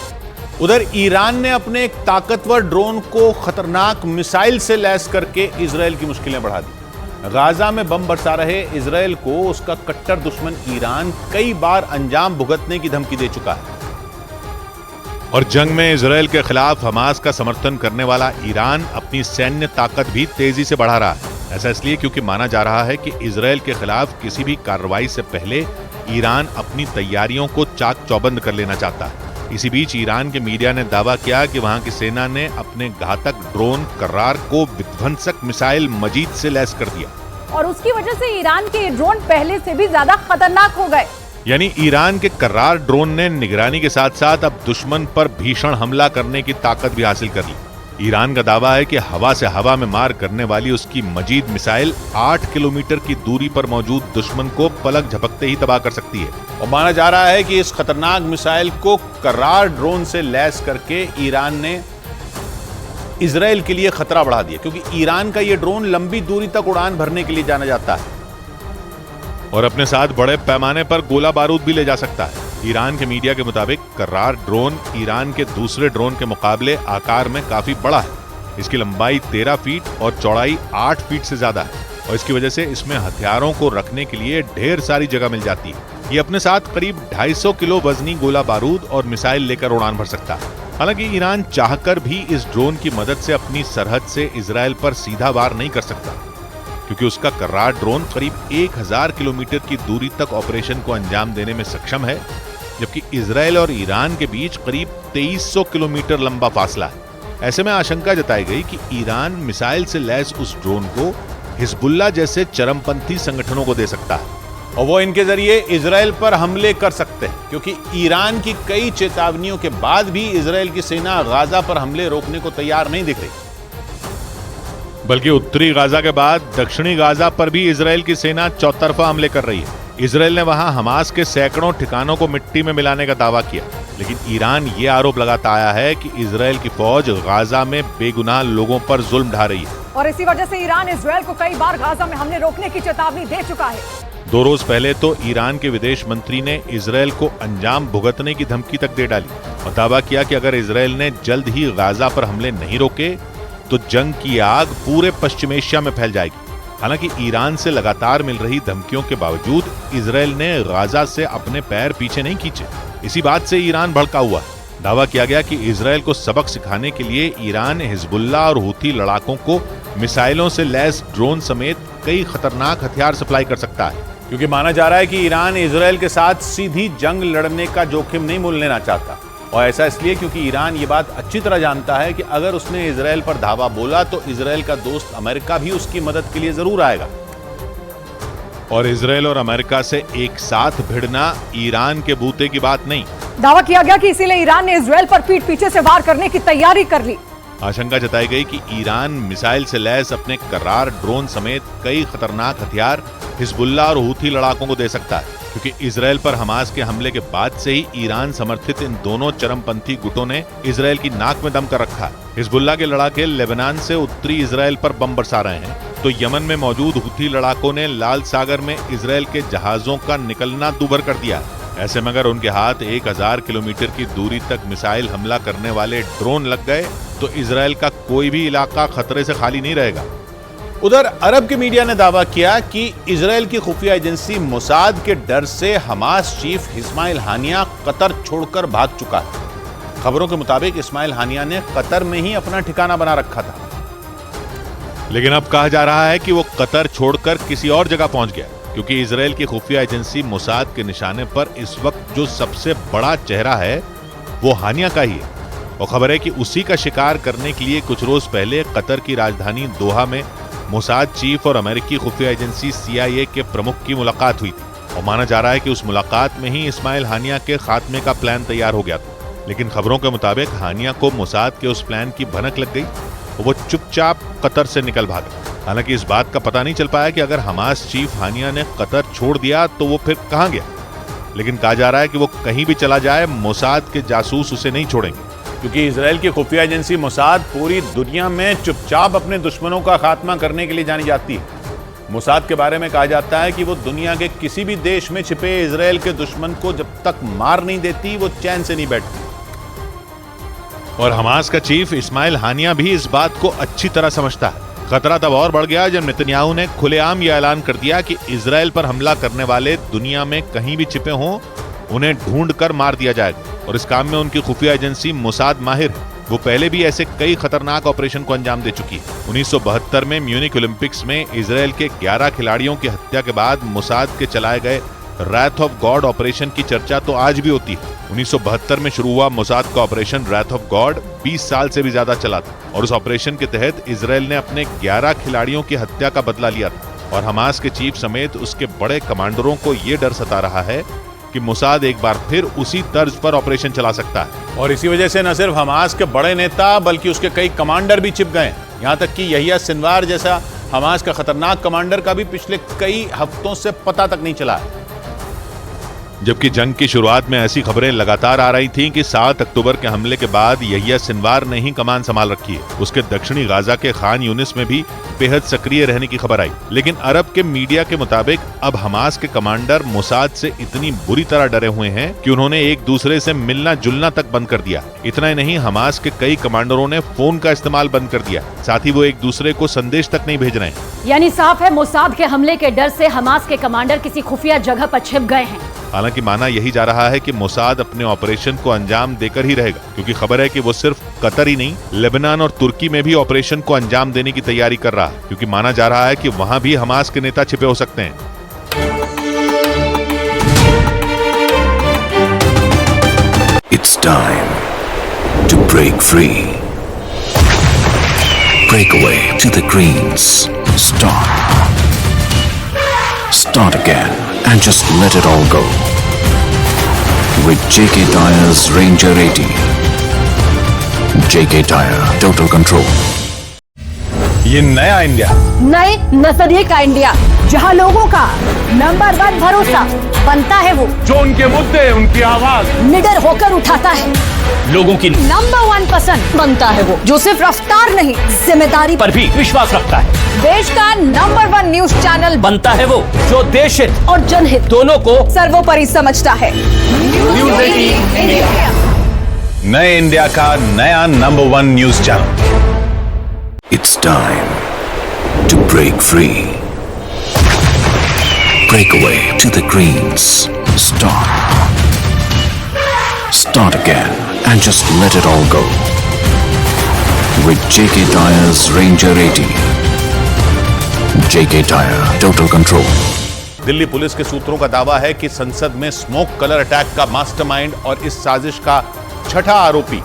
उधर ईरान ने अपने एक ताकतवर ड्रोन को खतरनाक मिसाइल से लैस करके इजराइल की मुश्किलें बढ़ा दी। गाजा में बम बरसा रहे इजराइल को उसका कट्टर दुश्मन ईरान कई बार अंजाम भुगतने की धमकी दे चुका है और जंग में इजराइल के खिलाफ हमास का समर्थन करने वाला ईरान अपनी सैन्य ताकत भी तेजी से बढ़ा रहा है। ऐसा इसलिए क्योंकि माना जा रहा है कि इजराइल के खिलाफ किसी भी कार्रवाई से पहले ईरान अपनी तैयारियों को चाक चौबंद कर लेना चाहता है। इसी बीच ईरान के मीडिया ने दावा किया कि वहां की सेना ने अपने घातक ड्रोन कर्रार को विध्वंसक मिसाइल मजीद से लैस कर दिया और उसकी वजह से ईरान के ये ड्रोन पहले से भी ज्यादा खतरनाक हो गए। यानी ईरान के कर्रार ड्रोन ने निगरानी के साथ साथ अब दुश्मन पर भीषण हमला करने की ताकत भी हासिल कर ली। ईरान का दावा है कि हवा से हवा में मार करने वाली उसकी मजीद मिसाइल 8 किलोमीटर की दूरी पर मौजूद दुश्मन को पलक झपकते ही तबाह कर सकती है और माना जा रहा है कि इस खतरनाक मिसाइल को कर्रार ड्रोन से लैस करके ईरान ने इजराइल के लिए खतरा बढ़ा दिया, क्योंकि ईरान का यह ड्रोन लंबी दूरी तक उड़ान भरने के लिए जाना जाता है और अपने साथ बड़े पैमाने पर गोला बारूद भी ले जा सकता है। ईरान के मीडिया के मुताबिक कर्रार ड्रोन ईरान के दूसरे ड्रोन के मुकाबले आकार में काफी बड़ा है। इसकी लंबाई 13 फीट और चौड़ाई 8 फीट से ज्यादा है और इसकी वजह से इसमें हथियारों को रखने के लिए ढेर सारी जगह मिल जाती है। ये अपने साथ करीब 250 किलो वजनी गोला बारूद और मिसाइल लेकर उड़ान भर सकता है। हालांकि ईरान चाहकर भी इस ड्रोन की मदद से अपनी सरहद से इजराइल पर सीधा वार नहीं कर सकता, क्योंकि उसका कर्रार ड्रोन करीब 1000 किलोमीटर की दूरी तक ऑपरेशन को अंजाम देने में सक्षम है, जबकि इजराइल और ईरान के बीच करीब 2300 किलोमीटर लंबा फासला है। ऐसे में आशंका जताई गई कि ईरान मिसाइल से लैस उस ड्रोन को हिजबुल्लाह जैसे चरमपंथी संगठनों को दे सकता है और वो इनके जरिए इजराइल पर हमले कर सकते हैं, क्योंकि ईरान की कई चेतावनियों के बाद भी इजराइल की सेना गाजा पर हमले रोकने को तैयार नहीं दिख रही, बल्कि उत्तरी गाजा के बाद दक्षिणी गाजा पर भी इजराइल की सेना चौतरफा हमले कर रही है। इजराइल ने वहां हमास के सैकड़ों ठिकानों को मिट्टी में मिलाने का दावा किया, लेकिन ईरान ये आरोप लगाता आया है कि इजराइल की फौज गाजा में बेगुनाह लोगों पर जुल्म ढा रही है और इसी वजह से ईरान इजराइल को कई बार गाजा में हमले रोकने की चेतावनी दे चुका है। 2 रोज पहले तो ईरान के विदेश मंत्री ने इजराइल को अंजाम भुगतने की धमकी तक दे डाली और दावा किया कि अगर इजराइल ने जल्द ही गाजा पर हमले नहीं रोके तो जंग की आग पूरे पश्चिम एशिया में फैल जाएगी। हालांकि ईरान से लगातार मिल रही धमकियों के बावजूद इजराइल ने गाजा से अपने पैर पीछे नहीं खींचे। इसी बात से ईरान भड़का हुआ है। दावा किया गया कि इजराइल को सबक सिखाने के लिए ईरान हिजबुल्लाह और हूथी लड़ाकों को मिसाइलों से लैस ड्रोन समेत कई खतरनाक हथियार सप्लाई कर सकता है, क्योंकि माना जा रहा है कि ईरान इजराइल के साथ सीधी जंग लड़ने का जोखिम नहीं मोल लेना चाहता और ऐसा इसलिए क्योंकि ईरान ये बात अच्छी तरह जानता है कि अगर उसने इजराइल पर धावा बोला तो इजराइल का दोस्त अमेरिका भी उसकी मदद के लिए जरूर आएगा और इजराइल और अमेरिका से एक साथ भिड़ना ईरान के बूते की बात नहीं। दावा किया गया कि इसीलिए ईरान ने इजराइल पर पीठ पीछे से वार करने की तैयारी कर ली। आशंका जताई गई कि ईरान मिसाइल से लैस अपने कर्रार ड्रोन समेत कई खतरनाक हथियार हिजबुल्लाह और हूथी लड़ाकों को दे सकता है, क्योंकि इजराइल पर हमास के हमले के बाद से ही ईरान समर्थित इन दोनों चरमपंथी गुटों ने इजराइल की नाक में दम कर रखा है। हिजबुल्लाह के लड़ाके लेबनान से उत्तरी इजराइल पर बम बरसा रहे हैं, तो यमन में मौजूद हूथी लड़ाकों ने लाल सागर में इजराइल के जहाजों का निकलना दूभर कर दिया है। ऐसे में अगर उनके हाथ 1000 किलोमीटर की दूरी तक मिसाइल हमला करने वाले ड्रोन लग गए तो इजराइल का कोई भी इलाका खतरे से खाली नहीं रहेगा। उधर अरब के मीडिया ने दावा किया कि इजराइल की खुफिया एजेंसी मोसाद के डर से हमास चीफ इस्माइल हानिया कतर छोड़कर भाग चुका है। खबरों के मुताबिक इस्माइल हानिया ने कतर में ही अपना ठिकाना बना रखा था, लेकिन अब कहा जा रहा है कि वो कतर छोड़कर किसी और जगह पहुंच गया। क्योंकि इजराइल की खुफिया एजेंसी मोसाद के निशाने पर इस वक्त जो सबसे बड़ा चेहरा है वो हानिया का ही है। और खबर है कि उसी का शिकार करने के लिए कुछ रोज पहले कतर की राजधानी दोहा में मोसाद चीफ और अमेरिकी खुफिया एजेंसी CIA के प्रमुख की मुलाकात हुई थी। और माना जा रहा है कि उस मुलाकात में ही इस्माइल हानिया के खात्मे का प्लान तैयार हो गया था। लेकिन खबरों के मुताबिक हानिया को मोसाद के उस प्लान की भनक लग गई और वो चुपचाप कतर से निकल भागा। हालांकि इस बात का पता नहीं चल पाया कि अगर हमास चीफ हानिया ने कतर छोड़ दिया तो वो फिर कहां गया। लेकिन कहा जा रहा है कि वो कहीं भी चला जाए मोसाद के जासूस उसे नहीं छोड़ेंगे, क्योंकि इजराइल की खुफिया एजेंसी मोसाद पूरी दुनिया में चुपचाप अपने दुश्मनों का खात्मा करने के लिए जानी जाती है। मोसाद के बारे में कहा जाता है कि वो दुनिया के किसी भी देश में छिपे इजराइल के दुश्मन को जब तक मार नहीं देती वो चैन से नहीं बैठती। और हमास का चीफ इस्माइल हानिया भी इस बात को अच्छी तरह समझता है। खतरा तब और बढ़ गया जब नेतन्याहू ने खुलेआम यह ऐलान कर दिया कि इजराइल पर हमला करने वाले दुनिया में कहीं भी छिपे हों उन्हें ढूंढ कर मार दिया जाएगा। और इस काम में उनकी खुफिया एजेंसी मोसाद माहिर है। वो पहले भी ऐसे कई खतरनाक ऑपरेशन को अंजाम दे चुकी है। 1972 में म्यूनिक ओलंपिक्स में इजराइल के 11 खिलाड़ियों की हत्या के बाद मोसाद के चलाए गए रैथ ऑफ गॉड ऑपरेशन की चर्चा तो आज भी होती है। 1972 में शुरू हुआ मोसाद का ऑपरेशन रैथ ऑफ गॉड 20 साल से भी ज्यादा चला था और उस ऑपरेशन के तहत इजराइल ने अपने 11 खिलाड़ियों की हत्या का बदला लिया था। और हमास के चीफ समेत उसके बड़े कमांडरों को यह डर सता रहा है कि मोसाद एक बार फिर उसी तर्ज पर ऑपरेशन चला सकता है। और इसी वजह से न सिर्फ हमास के बड़े नेता बल्कि उसके कई कमांडर भी छिप गए। यहाँ तक कि यहिया सिनवार जैसा हमास का खतरनाक कमांडर का भी पिछले कई हफ्तों से पता तक नहीं चला है। जबकि जंग की शुरुआत में ऐसी खबरें लगातार आ रही थीं कि 7 अक्टूबर के हमले के बाद यहिया सिनवार ने ही कमान संभाल रखी है। उसके दक्षिणी गाजा के खान यूनिस में भी बेहद सक्रिय रहने की खबर आई। लेकिन अरब के मीडिया के मुताबिक अब हमास के कमांडर मोसाद से इतनी बुरी तरह डरे हुए हैं कि उन्होंने एक दूसरे से मिलना जुलना तक बंद कर दिया। इतना ही नहीं, हमास के कई कमांडरों ने फोन का इस्तेमाल बंद कर दिया। साथ ही वो एक दूसरे को संदेश तक नहीं भेज रहे हैं। यानी साफ है मोसाद के हमले के डर से हमास के कमांडर किसी खुफिया जगह पर छिप गए हैं। हालांकि माना यही जा रहा है कि मोसाद अपने ऑपरेशन को अंजाम देकर ही रहेगा, क्योंकि खबर है कि वो सिर्फ कतर ही नहीं लेबनान और तुर्की में भी ऑपरेशन को अंजाम देने की तैयारी कर रहा है, क्योंकि माना जा रहा है कि वहां भी हमास के नेता छिपे हो सकते हैं। It's time to break free. Break away to the greens. Start again and just let it all go. With JK Tyre's Ranger 80. JK Tyre, total control. ये नया इंडिया, नए नजरिए का इंडिया, जहां लोगों का नंबर 1 भरोसा बनता है वो जो उनके मुद्दे, उनकी आवाज निडर होकर उठाता है। लोगों की नंबर 1 पसंद बनता है वो जो सिर्फ रफ्तार नहीं जिम्मेदारी पर भी विश्वास रखता है। देश का नंबर 1 न्यूज चैनल बनता है वो जो देश हित और जनहित दोनों को सर्वोपरि समझता है। न्यूज़ 18 इंडिया, नए इंडिया का नया number 1 news channel. It's time to break free. Break away to the greens. Start again and just let it all go. With JK Tyre's Ranger 80. JK Tyre, total control. Delhi police के सूत्रों का दावा है कि संसद में स्मोक कलर अटैक का मास्टरमाइंड और इस साजिश का छठा आरोपी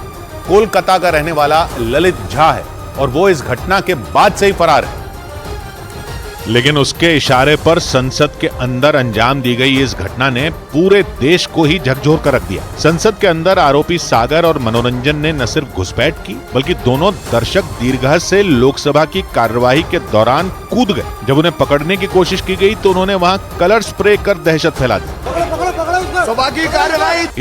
कोलकाता का रहने वाला ललित झा है और वो इस घटना के बाद से ही फरार है। लेकिन उसके इशारे पर संसद के अंदर अंजाम दी गई इस घटना ने पूरे देश को ही झकझोर कर रख दिया। संसद के अंदर आरोपी सागर और मनोरंजन ने न सिर्फ घुसपैठ की बल्कि दोनों दर्शक दीर्घा से लोकसभा की कार्यवाही के दौरान कूद गए। जब उन्हें पकड़ने की कोशिश की गई तो उन्होंने वहां कलर स्प्रे कर दहशत फैला दी।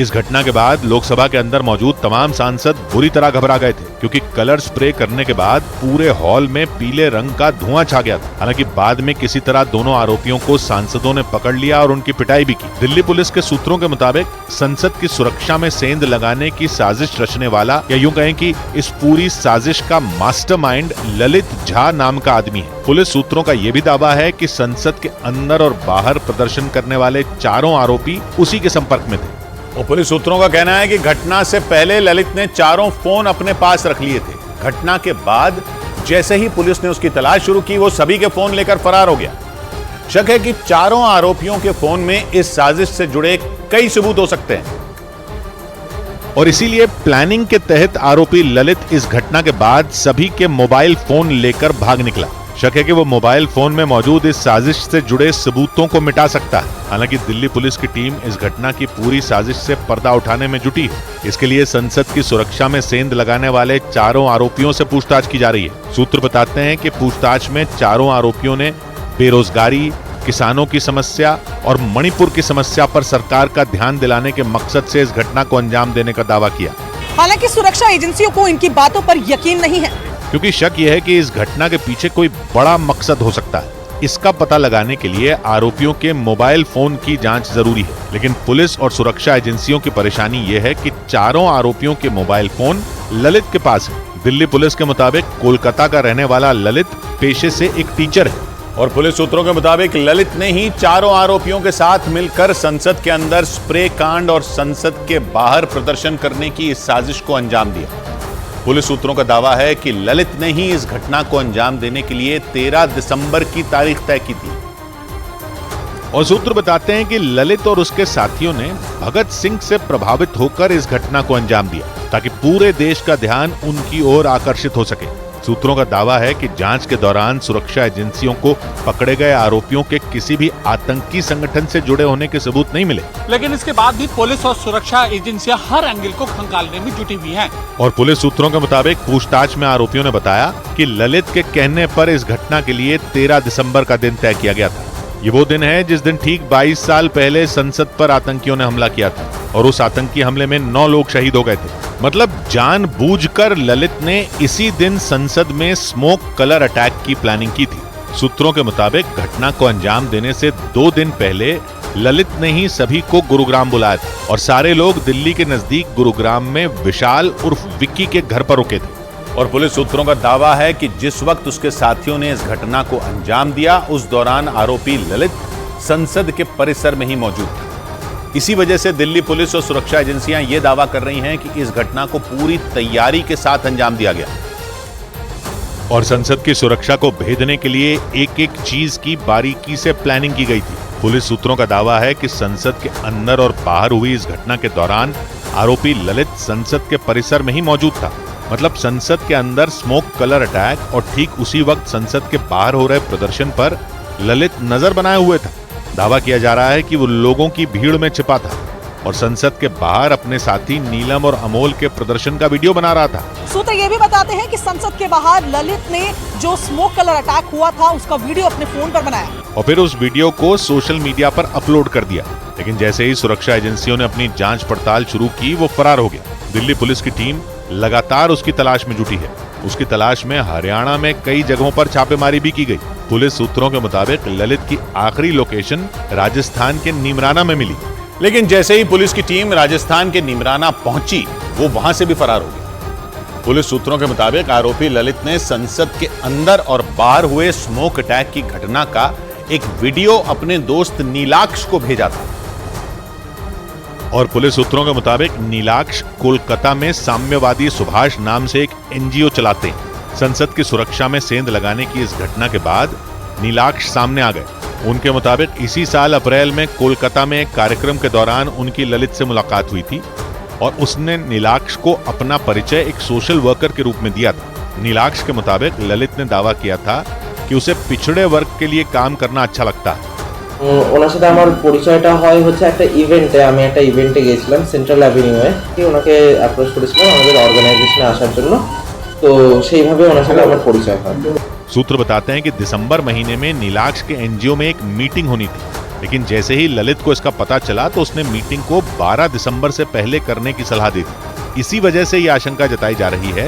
इस घटना के बाद लोकसभा के अंदर मौजूद तमाम सांसद बुरी तरह घबरा गए थे, क्योंकि कलर स्प्रे करने के बाद पूरे हॉल में पीले रंग का धुआं छा गया था। हालांकि बाद में किसी तरह दोनों आरोपियों को सांसदों ने पकड़ लिया और उनकी पिटाई भी की। दिल्ली पुलिस के सूत्रों के मुताबिक संसद की सुरक्षा में सेंध लगाने की साजिश रचने वाला, या यूं कहें कि इस पूरी साजिश का मास्टरमाइंड ललित झा नाम का आदमी है। पुलिस सूत्रों का यह भी दावा है कि संसद के अंदर और बाहर प्रदर्शन करने वाले चारों आरोपी उसी के संपर्क में थे। और पुलिस सूत्रों का कहना है कि घटना से पहले ललित ने चारों फोन अपने पास रख लिए थे। घटना के बाद जैसे ही पुलिस ने उसकी तलाश शुरू की वो सभी के फोन लेकर फरार हो गया। शक है कि चारों आरोपियों के फोन में इस साजिश से जुड़े कई सबूत हो सकते हैं और इसीलिए प्लानिंग के तहत आरोपी ललित इस घटना के बाद सभी के मोबाइल फोन लेकर भाग निकला। शक है कि वो मोबाइल फोन में मौजूद इस साजिश से जुड़े सबूतों को मिटा सकता है। हालांकि दिल्ली पुलिस की टीम इस घटना की पूरी साजिश से पर्दा उठाने में जुटी है। इसके लिए संसद की सुरक्षा में सेंध लगाने वाले चारों आरोपियों से पूछताछ की जा रही है। सूत्र बताते हैं कि पूछताछ में चारों आरोपियों ने बेरोजगारी, किसानों की समस्या और मणिपुर की समस्या पर सरकार का ध्यान दिलाने के मकसद से इस घटना को अंजाम देने का दावा किया। हालांकि सुरक्षा एजेंसियों को इनकी बातों पर यकीन नहीं है, क्योंकि शक यह है कि इस घटना के पीछे कोई बड़ा मकसद हो सकता है। इसका पता लगाने के लिए आरोपियों के मोबाइल फोन की जांच जरूरी है, लेकिन पुलिस और सुरक्षा एजेंसियों की परेशानी यह है कि चारों आरोपियों के मोबाइल फोन ललित के पास है। दिल्ली पुलिस के मुताबिक कोलकाता का रहने वाला ललित पेशे से एक टीचर है और पुलिस सूत्रों के मुताबिक ललित ने ही चारों आरोपियों के साथ मिलकर संसद के अंदर स्प्रे कांड और संसद के बाहर प्रदर्शन करने की इस साजिश को अंजाम दिया। पुलिस सूत्रों का दावा है कि ललित ने ही इस घटना को अंजाम देने के लिए 13 दिसंबर की तारीख तय की थी और सूत्र बताते हैं कि ललित और उसके साथियों ने भगत सिंह से प्रभावित होकर इस घटना को अंजाम दिया ताकि पूरे देश का ध्यान उनकी ओर आकर्षित हो सके। सूत्रों का दावा है कि जांच के दौरान सुरक्षा एजेंसियों को पकड़े गए आरोपियों के किसी भी आतंकी संगठन से जुड़े होने के सबूत नहीं मिले, लेकिन इसके बाद भी पुलिस और सुरक्षा एजेंसियां हर एंगल को खंगालने में जुटी हुई हैं। और पुलिस सूत्रों के मुताबिक पूछताछ में आरोपियों ने बताया कि ललित के कहने पर इस घटना के लिए 13 दिसंबर का दिन तय किया गया था। ये वो दिन है जिस दिन ठीक 22 साल पहले संसद पर आतंकियों ने हमला किया था और उस आतंकी हमले में 9 लोग शहीद हो गए थे। मतलब जानबूझकर ललित ने इसी दिन संसद में स्मोक कलर अटैक की प्लानिंग की थी। सूत्रों के मुताबिक घटना को अंजाम देने से 2 दिन पहले ललित ने ही सभी को गुरुग्राम बुलाया था और सारे लोग दिल्ली के नजदीक गुरुग्राम में विशाल उर्फ विक्की के घर पर रुके थे। और पुलिस सूत्रों का दावा है कि जिस वक्त उसके साथियों ने इस घटना को अंजाम दिया उस दौरान आरोपी ललित संसद के परिसर में ही मौजूद था। इसी वजह से दिल्ली पुलिस और सुरक्षा एजेंसियां ये दावा कर रही हैं कि इस घटना को पूरी तैयारी के साथ अंजाम दिया गया और संसद की सुरक्षा को भेदने के लिए एक एक चीज की बारीकी से प्लानिंग की गई थी। पुलिस सूत्रों का दावा है कि संसद के अंदर और बाहर हुई इस घटना के दौरान आरोपी ललित संसद के परिसर में ही मौजूद था। मतलब संसद के अंदर स्मोक कलर अटैक और ठीक उसी वक्त संसद के बाहर हो रहे प्रदर्शन पर ललित नजर बनाए हुए था। दावा किया जा रहा है कि वो लोगों की भीड़ में छिपा था और संसद के बाहर अपने साथी नीलम और अमोल के प्रदर्शन का वीडियो बना रहा था। सूत्र ये भी बताते हैं कि संसद के बाहर ललित ने जो स्मोक कलर अटैक हुआ था उसका वीडियो अपने फोन पर बनाया और फिर उस वीडियो को सोशल मीडिया पर अपलोड कर दिया। लेकिन जैसे ही सुरक्षा एजेंसियों ने अपनी जांच पड़ताल शुरू की वो फरार हो गया। दिल्ली पुलिस की टीम लगातार उसकी तलाश में जुटी है। उसकी तलाश में हरियाणा में कई जगहों पर छापेमारी भी की गई। पुलिस सूत्रों के मुताबिक ललित की आखिरी लोकेशन राजस्थान के नीमराना में मिली, लेकिन जैसे ही पुलिस की टीम राजस्थान के नीमराना पहुंची वो वहां से भी फरार हो गया। पुलिस सूत्रों के मुताबिक आरोपी ललित ने संसद के अंदर और बाहर हुए स्मोक अटैक की घटना का एक वीडियो अपने दोस्त नीलाक्ष को भेजा था और पुलिस सूत्रों के मुताबिक नीलाक्ष कोलकाता में साम्यवादी सुभाष नाम से एक एनजीओ चलाते हैं। संसद की सुरक्षा में सेंध लगाने की इस घटना के बाद नीलाक्ष सामने आ गए। उनके मुताबिक इसी साल अप्रैल में कोलकाता में एक कार्यक्रम के दौरान उनकी ललित से मुलाकात हुई थी और उसने नीलाक्ष को अपना परिचय एक सोशल वर्कर के रूप में दिया था। नीलाक्ष के मुताबिक ललित ने दावा किया था कि उसे पिछड़े वर्ग के लिए काम करना अच्छा लगता है। ওনার সাথে আমার পরিচয়টা হয় হচ্ছে একটা ইভেন্টে। আমি একটা ইভেন্টে গিয়েছিলাম সেন্ট্রাল অ্যাভিনিউয়ে। ওনাকে অ্যাপ্রোচ করেছিলাম আমাদের অর্গানাইজেশনে আসার জন্য। তো সেইভাবে ওনার সাথে আমার পরিচয় হয়। सूत्र बताते हैं कि दिसंबर महीने में नीलाक्ष के एनजीओ में एक मीटिंग होनी थी, लेकिन जैसे ही ललित को इसका पता चला तो उसने मीटिंग को 12 दिसंबर से पहले करने की सलाह दी थी। इसी वजह से यह आशंका जताई जा रही है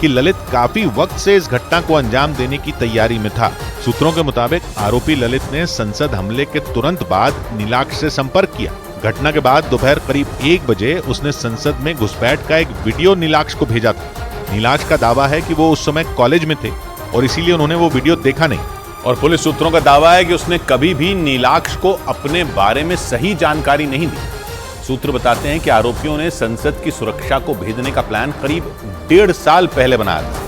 कि ललित काफी वक्त से इस घटना को अंजाम देने की तैयारी में था। सूत्रों के मुताबिक आरोपी ललित ने संसद हमले के तुरंत बाद नीलाक्ष से संपर्क किया। घटना के बाद दोपहर करीब 1 बजे उसने संसद में घुसपैठ का एक वीडियो नीलाक्ष को भेजा था। नीलाक्ष का दावा है कि वो उस समय कॉलेज में थे और इसीलिए उन्होंने वो वीडियो देखा नहीं। और पुलिस सूत्रों का दावा है कि उसने कभी भी नीलाक्ष को अपने बारे में सही जानकारी नहीं दी। सूत्र बताते हैं कि आरोपियों ने संसद की सुरक्षा को भेदने का प्लान करीब 1.5 साल पहले बनाया था।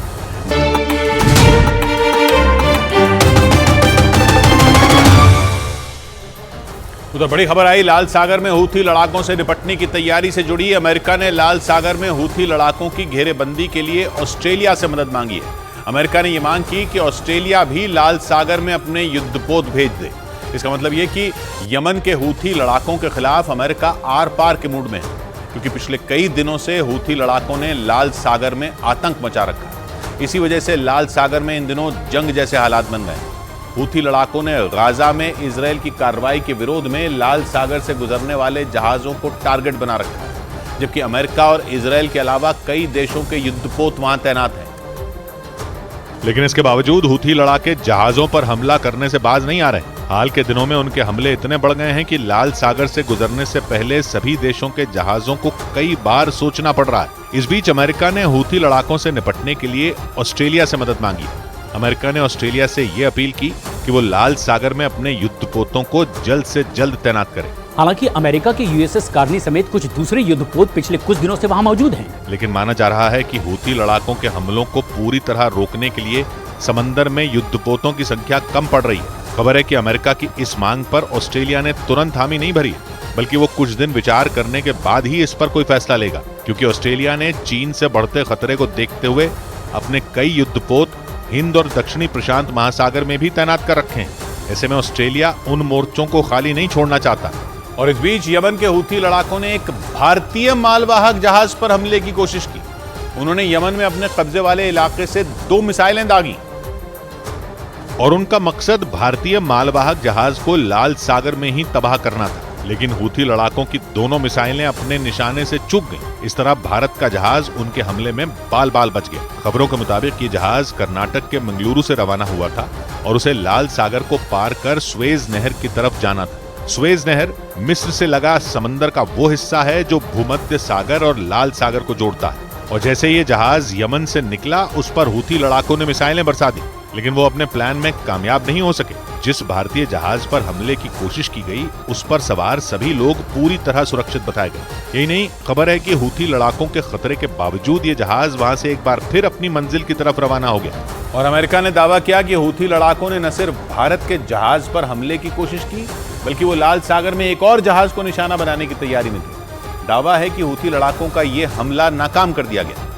उधर बड़ी खबर आई लाल सागर में हूथी लड़ाकों से निपटने की तैयारी से जुड़ी। अमेरिका ने लाल सागर में हूथी लड़ाकों की घेरेबंदी के लिए ऑस्ट्रेलिया से मदद मांगी है। अमेरिका ने यह मांग की कि ऑस्ट्रेलिया भी लाल सागर में अपने युद्धपोत भेज दे। इसका मतलब यह कि यमन के हूथी लड़ाकों के खिलाफ अमेरिका आर पार के मूड में है, क्योंकि पिछले कई दिनों से हूथी लड़ाकों ने लाल सागर में आतंक मचा रखा है। इसी वजह से लाल सागर में इन दिनों जंग जैसे हालात बन गए हैं। हूथी लड़ाकों ने गाजा में इजरायल की कार्रवाई के विरोध में लाल सागर से गुजरने वाले जहाजों को टारगेट बना रखा है, जबकि अमेरिका और इजरायल के अलावा कई देशों के युद्धपोत वहां तैनात हैं। लेकिन इसके बावजूद हूथी लड़ाके जहाजों पर हमला करने से बाज नहीं आ रहे। हाल के दिनों में उनके हमले इतने बढ़ गए हैं कि लाल सागर से गुजरने से पहले सभी देशों के जहाजों को कई बार सोचना पड़ रहा है। इस बीच अमेरिका ने हूथी लड़ाकों से निपटने के लिए ऑस्ट्रेलिया से मदद मांगी। अमेरिका ने ऑस्ट्रेलिया से यह अपील की कि वो लाल सागर में अपने युद्धपोतों को जल्द से जल्द तैनात करे। हालांकि अमेरिका के यूएसएस कार्नी समेत कुछ दूसरे युद्धपोत पिछले कुछ दिनों से वहां मौजूद हैं। लेकिन माना जा रहा है कि हूथी लड़ाकों के हमलों को पूरी तरह रोकने के लिए समंदर में युद्धपोतों की संख्या कम पड़ रही है। खबर है कि अमेरिका की इस मांग पर ऑस्ट्रेलिया ने तुरंत हामी नहीं भरी, बल्कि वो कुछ दिन विचार करने के बाद ही इस पर कोई फैसला लेगा, क्योंकि ऑस्ट्रेलिया ने चीन से बढ़ते खतरे को देखते हुए अपने कई युद्धपोत हिंद और दक्षिणी प्रशांत महासागर में भी तैनात कर रखे हैं। ऐसे में ऑस्ट्रेलिया उन मोर्चों को खाली नहीं छोड़ना चाहता। और इस बीच यमन के हूथी लड़ाकों ने एक भारतीय मालवाहक जहाज पर हमले की कोशिश की। उन्होंने यमन में अपने कब्जे वाले इलाके से 2 मिसाइलें दागी और उनका मकसद भारतीय मालवाहक जहाज को लाल सागर में ही तबाह करना था। लेकिन हूथी लड़ाकों की दोनों मिसाइलें अपने निशाने से चूक गईं। इस तरह भारत का जहाज उनके हमले में बाल बाल बच गया। खबरों के मुताबिक ये जहाज कर्नाटक के मंगलुरु से रवाना हुआ था और उसे लाल सागर को पार कर स्वेज नहर की तरफ जाना था। स्वेज नहर मिस्र से लगा समंदर का वो हिस्सा है जो भूमध्य सागर और लाल सागर को जोड़ता है। और जैसे ये जहाज यमन से निकला, उस पर हूथी लड़ाकों ने मिसाइलें बरसा दी, लेकिन वो अपने प्लान में कामयाब नहीं हो सके। जिस भारतीय जहाज पर हमले की कोशिश की गई, उस पर सवार सभी लोग पूरी तरह सुरक्षित बताए गए। यही नहीं, खबर है कि हूथी लड़ाकों के खतरे के बावजूद ये जहाज वहां से एक बार फिर अपनी मंजिल की तरफ रवाना हो गया। और अमेरिका ने दावा किया कि हूथी लड़ाकों ने न सिर्फ भारत के जहाज पर हमले की कोशिश की, बल्कि वो लाल सागर में एक और जहाज को निशाना बनाने की तैयारी में थे। दावा है कि हूथी लड़ाकों का ये हमला नाकाम कर दिया गया।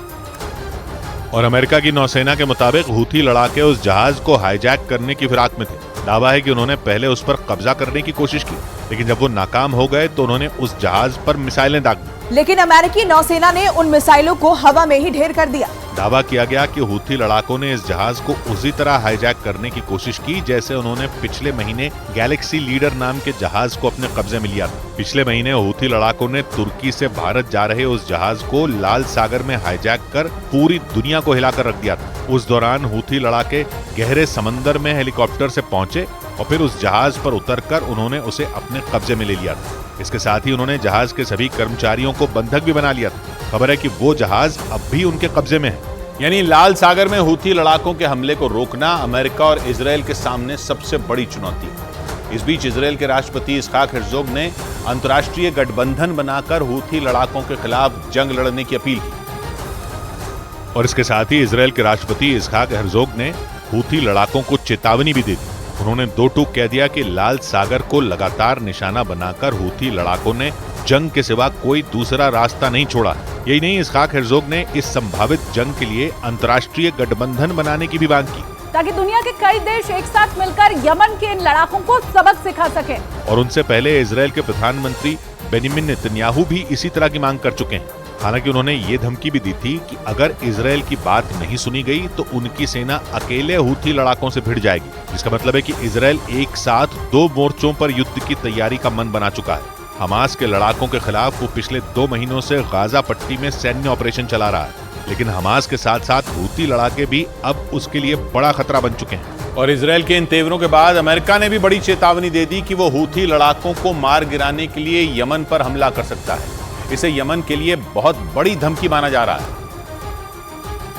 और अमेरिका की नौसेना के मुताबिक हूथी लड़ाके उस जहाज को हाईजैक करने की फिराक में थे। दावा है कि उन्होंने पहले उस पर कब्जा करने की कोशिश की, लेकिन जब वो नाकाम हो गए तो उन्होंने उस जहाज पर मिसाइलें दाग दी। लेकिन अमेरिकी नौसेना ने उन मिसाइलों को हवा में ही ढेर कर दिया। दावा किया गया कि हूथी लड़ाकों ने इस जहाज को उसी तरह हाईजैक करने की कोशिश की जैसे उन्होंने पिछले महीने गैलेक्सी लीडर नाम के जहाज को अपने कब्जे में लिया था। पिछले महीने हूथी लड़ाकों ने तुर्की से भारत जा रहे उस जहाज को लाल सागर में हाईजैक कर पूरी दुनिया को हिलाकर रख दिया था। उस दौरान हूथी लड़ाके गहरे समंदर में हेलीकॉप्टर से पहुंचे और फिर उस जहाज पर उतरकर उन्होंने उसे अपने कब्जे में ले लिया था। इसके साथ ही उन्होंने जहाज के सभी कर्मचारियों को बंधक भी बना लिया था। खबर है कि वो जहाज अब भी उनके कब्जे में है। यानी लाल सागर में हूथी लड़ाकों के हमले को रोकना अमेरिका और इजरायल के सामने सबसे बड़ी चुनौती है। इस बीच इजरायल के राष्ट्रपति इसहाक हेर्जोग ने अंतर्राष्ट्रीय गठबंधन बनाकर हूथी लड़ाकों के खिलाफ जंग लड़ने की अपील की। और इसके साथ ही इजरायल के राष्ट्रपति इसहाक हेर्जोग ने हूथी लड़ाकों को चेतावनी भी दी थी। उन्होंने दो टूक कह दिया कि लाल सागर को लगातार निशाना बनाकर हूथी लड़ाकों ने जंग के सिवा कोई दूसरा रास्ता नहीं छोड़ा। यही नहीं, इसहाक हेर्जोग ने इस संभावित जंग के लिए अंतर्राष्ट्रीय गठबंधन बनाने की भी मांग की, ताकि दुनिया के कई देश एक साथ मिलकर यमन के इन लड़ाकों को सबक सिखा सके। और उनसे पहले इजरायल के प्रधानमंत्री बेनियामिन नेतन्याहू भी इसी तरह की मांग कर चुके हैं। हालांकि उन्होंने ये धमकी भी दी थी कि अगर इजरायल की बात नहीं सुनी गई तो उनकी सेना अकेले हूथी लड़ाकों से भिड़ जाएगी। जिसका मतलब है कि इजरायल एक साथ 2 मोर्चों पर युद्ध की तैयारी का मन बना चुका है। हमास के लड़ाकों के खिलाफ वो पिछले 2 महीनों से गाजा पट्टी में सैन्य ऑपरेशन चला रहा है, लेकिन हमास के साथ साथ हूथी लड़ाके भी अब उसके लिए बड़ा खतरा बन चुके हैं। और इजरायल के इन तेवरों के बाद अमेरिका ने भी बड़ी चेतावनी दे दी कि वो हूथी लड़ाकों को मार गिराने के लिए यमन पर हमला कर सकता है। इसे यमन के लिए बहुत बड़ी धमकी माना जा रहा है,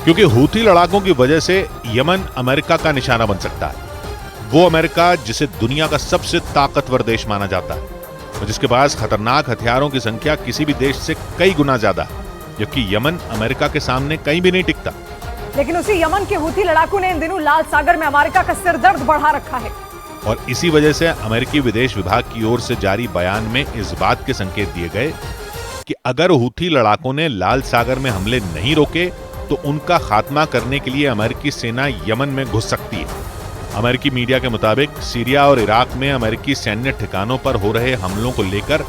क्योंकि हूथी लड़ाकों की वजह से यमन अमेरिका का निशाना बन सकता है। वो अमेरिका जिसे दुनिया का सबसे ताकतवर देश माना जाता है और जिसके पास खतरनाक हथियारों की संख्या किसी भी देश से कई गुना ज्यादा है, जबकि यमन अमेरिका के सामने कहीं भी नहीं टिकता। लेकिन उसी यमन के हूथी लड़ाकू ने इन दिनों लाल सागर में अमेरिका का सिरदर्द बढ़ा रखा है। और इसी वजह से अमेरिकी विदेश विभाग की ओर से जारी बयान में इस बात के संकेत दिए गए कि अगर हूथी लड़ाकों ने लाल सागर में हमले नहीं रोके तो उनका खात्मा करने के लिए अमेरिकी सेना यमन में घुस सकती है। अमेरिकी मीडिया के मुताबिक सीरिया और इराक में अमेरिकी सैन्य ठिकानों पर हो रहे हमलों को लेकर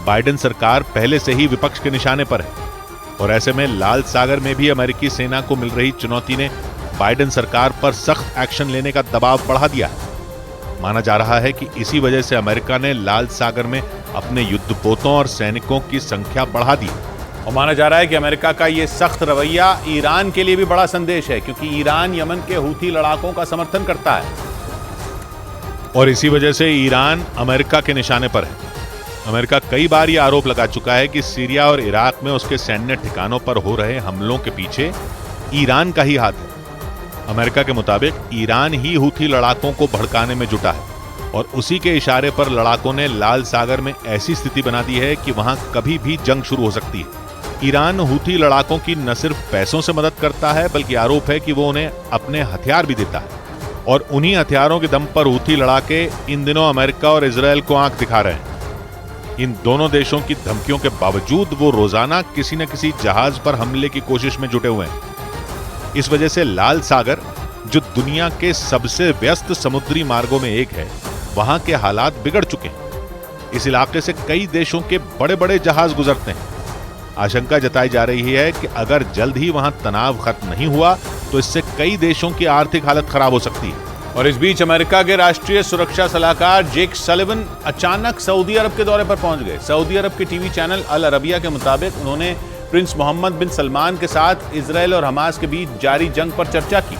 बाइडेन सरकार पहले से ही विपक्ष के निशाने पर है और ऐसे में लाल सागर में भी अमेरिकी सेना को मिल रही चुनौती ने बाइडेन सरकार पर सख्त एक्शन लेने का दबाव बढ़ा दिया है। माना जा रहा है कि इसी वजह से अमेरिका ने लाल सागर में अपने युद्धपोतों और सैनिकों की संख्या बढ़ा दी और माना जा रहा है कि अमेरिका का यह सख्त रवैया ईरान के लिए भी बड़ा संदेश है, क्योंकि ईरान यमन के हूथी लड़ाकों का समर्थन करता है और इसी वजह से ईरान अमेरिका के निशाने पर है। अमेरिका कई बार यह आरोप लगा चुका है कि सीरिया और इराक में उसके सैन्य ठिकानों पर हो रहे हमलों के पीछे ईरान का ही हाथ है। अमेरिका के मुताबिक ईरान ही हूथी लड़ाकों को भड़काने में जुटा है और उसी के इशारे पर लड़ाकों ने लाल सागर में ऐसी स्थिति बना दी है कि वहां कभी भी जंग शुरू हो सकती है। ईरान हूथी लड़ाकों की न सिर्फ पैसों से मदद करता है बल्कि आरोप है कि वो उन्हें अपने हथियार भी देता है और उन्हीं हथियारों के दम पर हूथी लड़ाके इन दिनों अमेरिका और इजरायल को आंख दिखा रहे हैं। इन दोनों देशों की धमकियों के बावजूद वो रोजाना किसी न किसी जहाज पर हमले की कोशिश में जुटे हुए हैं। इस वजह से लाल सागर, जो दुनिया के सबसे व्यस्त समुद्री मार्गों में एक है, वहां के हालात बिगड़ चुके हैं। इस इलाके से कई देशों के बड़े बड़े जहाज गुजरते हैं। आशंका जताई जा रही है कि अगर जल्द ही वहां तनाव खत्म नहीं हुआ तो इससे कई देशों की आर्थिक हालत खराब हो सकती है। और इस बीच अमेरिका के राष्ट्रीय सुरक्षा सलाहकार जेक सलिवन अचानक सऊदी अरब के दौरे पर पहुंच गए। सऊदी अरब के टीवी चैनल अल अरबिया के मुताबिक उन्होंने प्रिंस मोहम्मद बिन सलमान के साथ इजरायल और हमास के बीच जारी जंग पर चर्चा की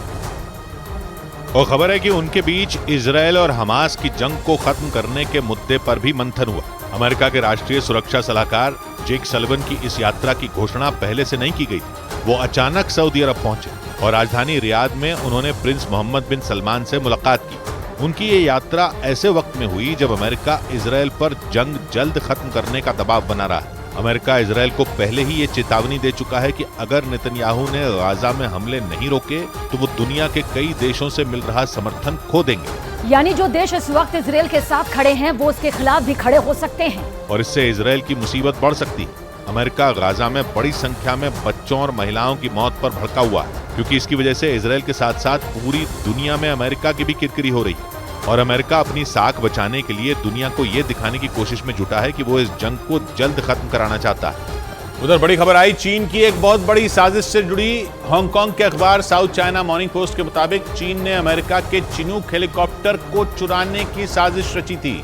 और खबर है कि उनके बीच इजरायल और हमास की जंग को खत्म करने के मुद्दे पर भी मंथन हुआ। अमेरिका के राष्ट्रीय सुरक्षा सलाहकार जेक सलिवन की इस यात्रा की घोषणा पहले से नहीं की गई थी। वो अचानक सऊदी अरब पहुंचे और राजधानी रियाद में उन्होंने प्रिंस मोहम्मद बिन सलमान से मुलाकात की। उनकी ये यात्रा ऐसे वक्त में हुई जब अमेरिका इजरायल पर जंग जल्द खत्म करने का दबाव बना रहा है। अमेरिका इजरायल को पहले ही ये चेतावनी दे चुका है कि अगर नेतन्याहू ने गाजा में हमले नहीं रोके तो वो दुनिया के कई देशों से मिल रहा समर्थन खो देंगे। यानी जो देश इस वक्त इजरायल के साथ खड़े हैं वो उसके खिलाफ भी खड़े हो सकते हैं और इससे इजरायल की मुसीबत बढ़ सकती है। अमेरिका गाजा में बड़ी संख्या में बच्चों और महिलाओं की मौत पर भड़का हुआ है, क्योंकि इसकी वजह से इजरायल के साथ साथ पूरी दुनिया में अमेरिका की भी किरकिरी हो रही है और अमेरिका अपनी साख बचाने के लिए दुनिया को ये दिखाने की कोशिश में जुटा है कि वो इस जंग को जल्द खत्म कराना चाहता है। उधर बड़ी खबर आई चीन की एक बहुत बड़ी साजिश से जुड़ी। हांगकांग के अखबार साउथ चाइना मॉर्निंग पोस्ट के मुताबिक चीन ने अमेरिका के चिनूक हेलीकॉप्टर को चुराने की साजिश रची थी।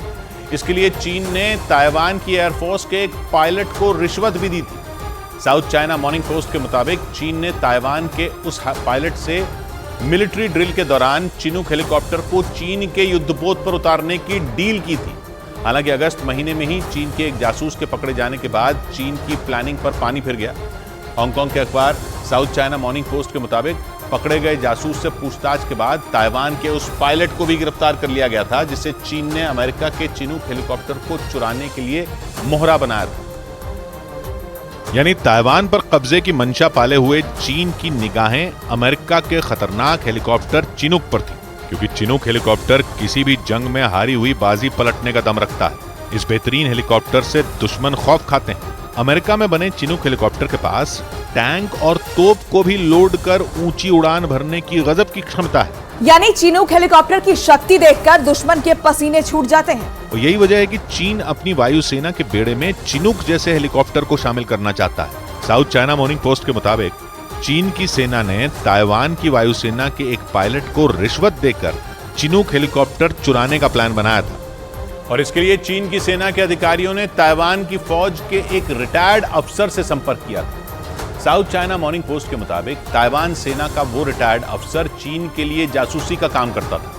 इसके लिए चीन ने ताइवान की एयरफोर्स के एक पायलट को रिश्वत भी दी थी। साउथ चाइना मॉर्निंग पोस्ट के मुताबिक चीन ने ताइवान के उस पायलट से मिलिट्री ड्रिल के दौरान चिनूक हेलीकॉप्टर को चीन के युद्धपोत पर उतारने की डील की थी। हालांकि अगस्त महीने में ही चीन के एक जासूस के पकड़े जाने के बाद चीन की प्लानिंग पर पानी फिर गया। हांगकांग के अखबार साउथ चाइना मॉर्निंग पोस्ट के मुताबिक पकड़े गए जासूस से पूछताछ के बाद ताइवान के उस पायलट को भी गिरफ्तार कर लिया गया था, जिसे चीन ने अमेरिका के चिनूक हेलीकॉप्टर को चुराने के लिए मोहरा बनाया था। यानी ताइवान पर कब्जे की मंशा पाले हुए चीन की निगाहें अमेरिका के खतरनाक हेलीकॉप्टर चिनूक पर थी, क्योंकि चिनूक हेलीकॉप्टर किसी भी जंग में हारी हुई बाजी पलटने का दम रखता है। इस बेहतरीन हेलीकॉप्टर से दुश्मन खौफ खाते हैं। अमेरिका में बने चिनूक हेलीकॉप्टर के पास टैंक और तोप को भी लोड कर ऊंची उड़ान भरने की गजब की क्षमता है। यानी चिनूक हेलीकॉप्टर की शक्ति देखकर दुश्मन के पसीने छूट जाते हैं। और यही वजह है कि चीन अपनी वायुसेना के बेड़े में चिनूक जैसे हेलीकॉप्टर को शामिल करना चाहता है। साउथ चाइना मॉर्निंग पोस्ट के मुताबिक चीन की सेना ने ताइवान की वायुसेना के एक पायलट को रिश्वत देकर चिनूक हेलीकॉप्टर चुराने का प्लान बनाया था और इसके लिए चीन की सेना के अधिकारियों ने ताइवान की फौज के एक रिटायर्ड अफसर से संपर्क किया था। साउथ चाइना मॉर्निंग पोस्ट के मुताबिक ताइवान सेना का वो रिटायर्ड अफसर चीन के लिए जासूसी का काम करता था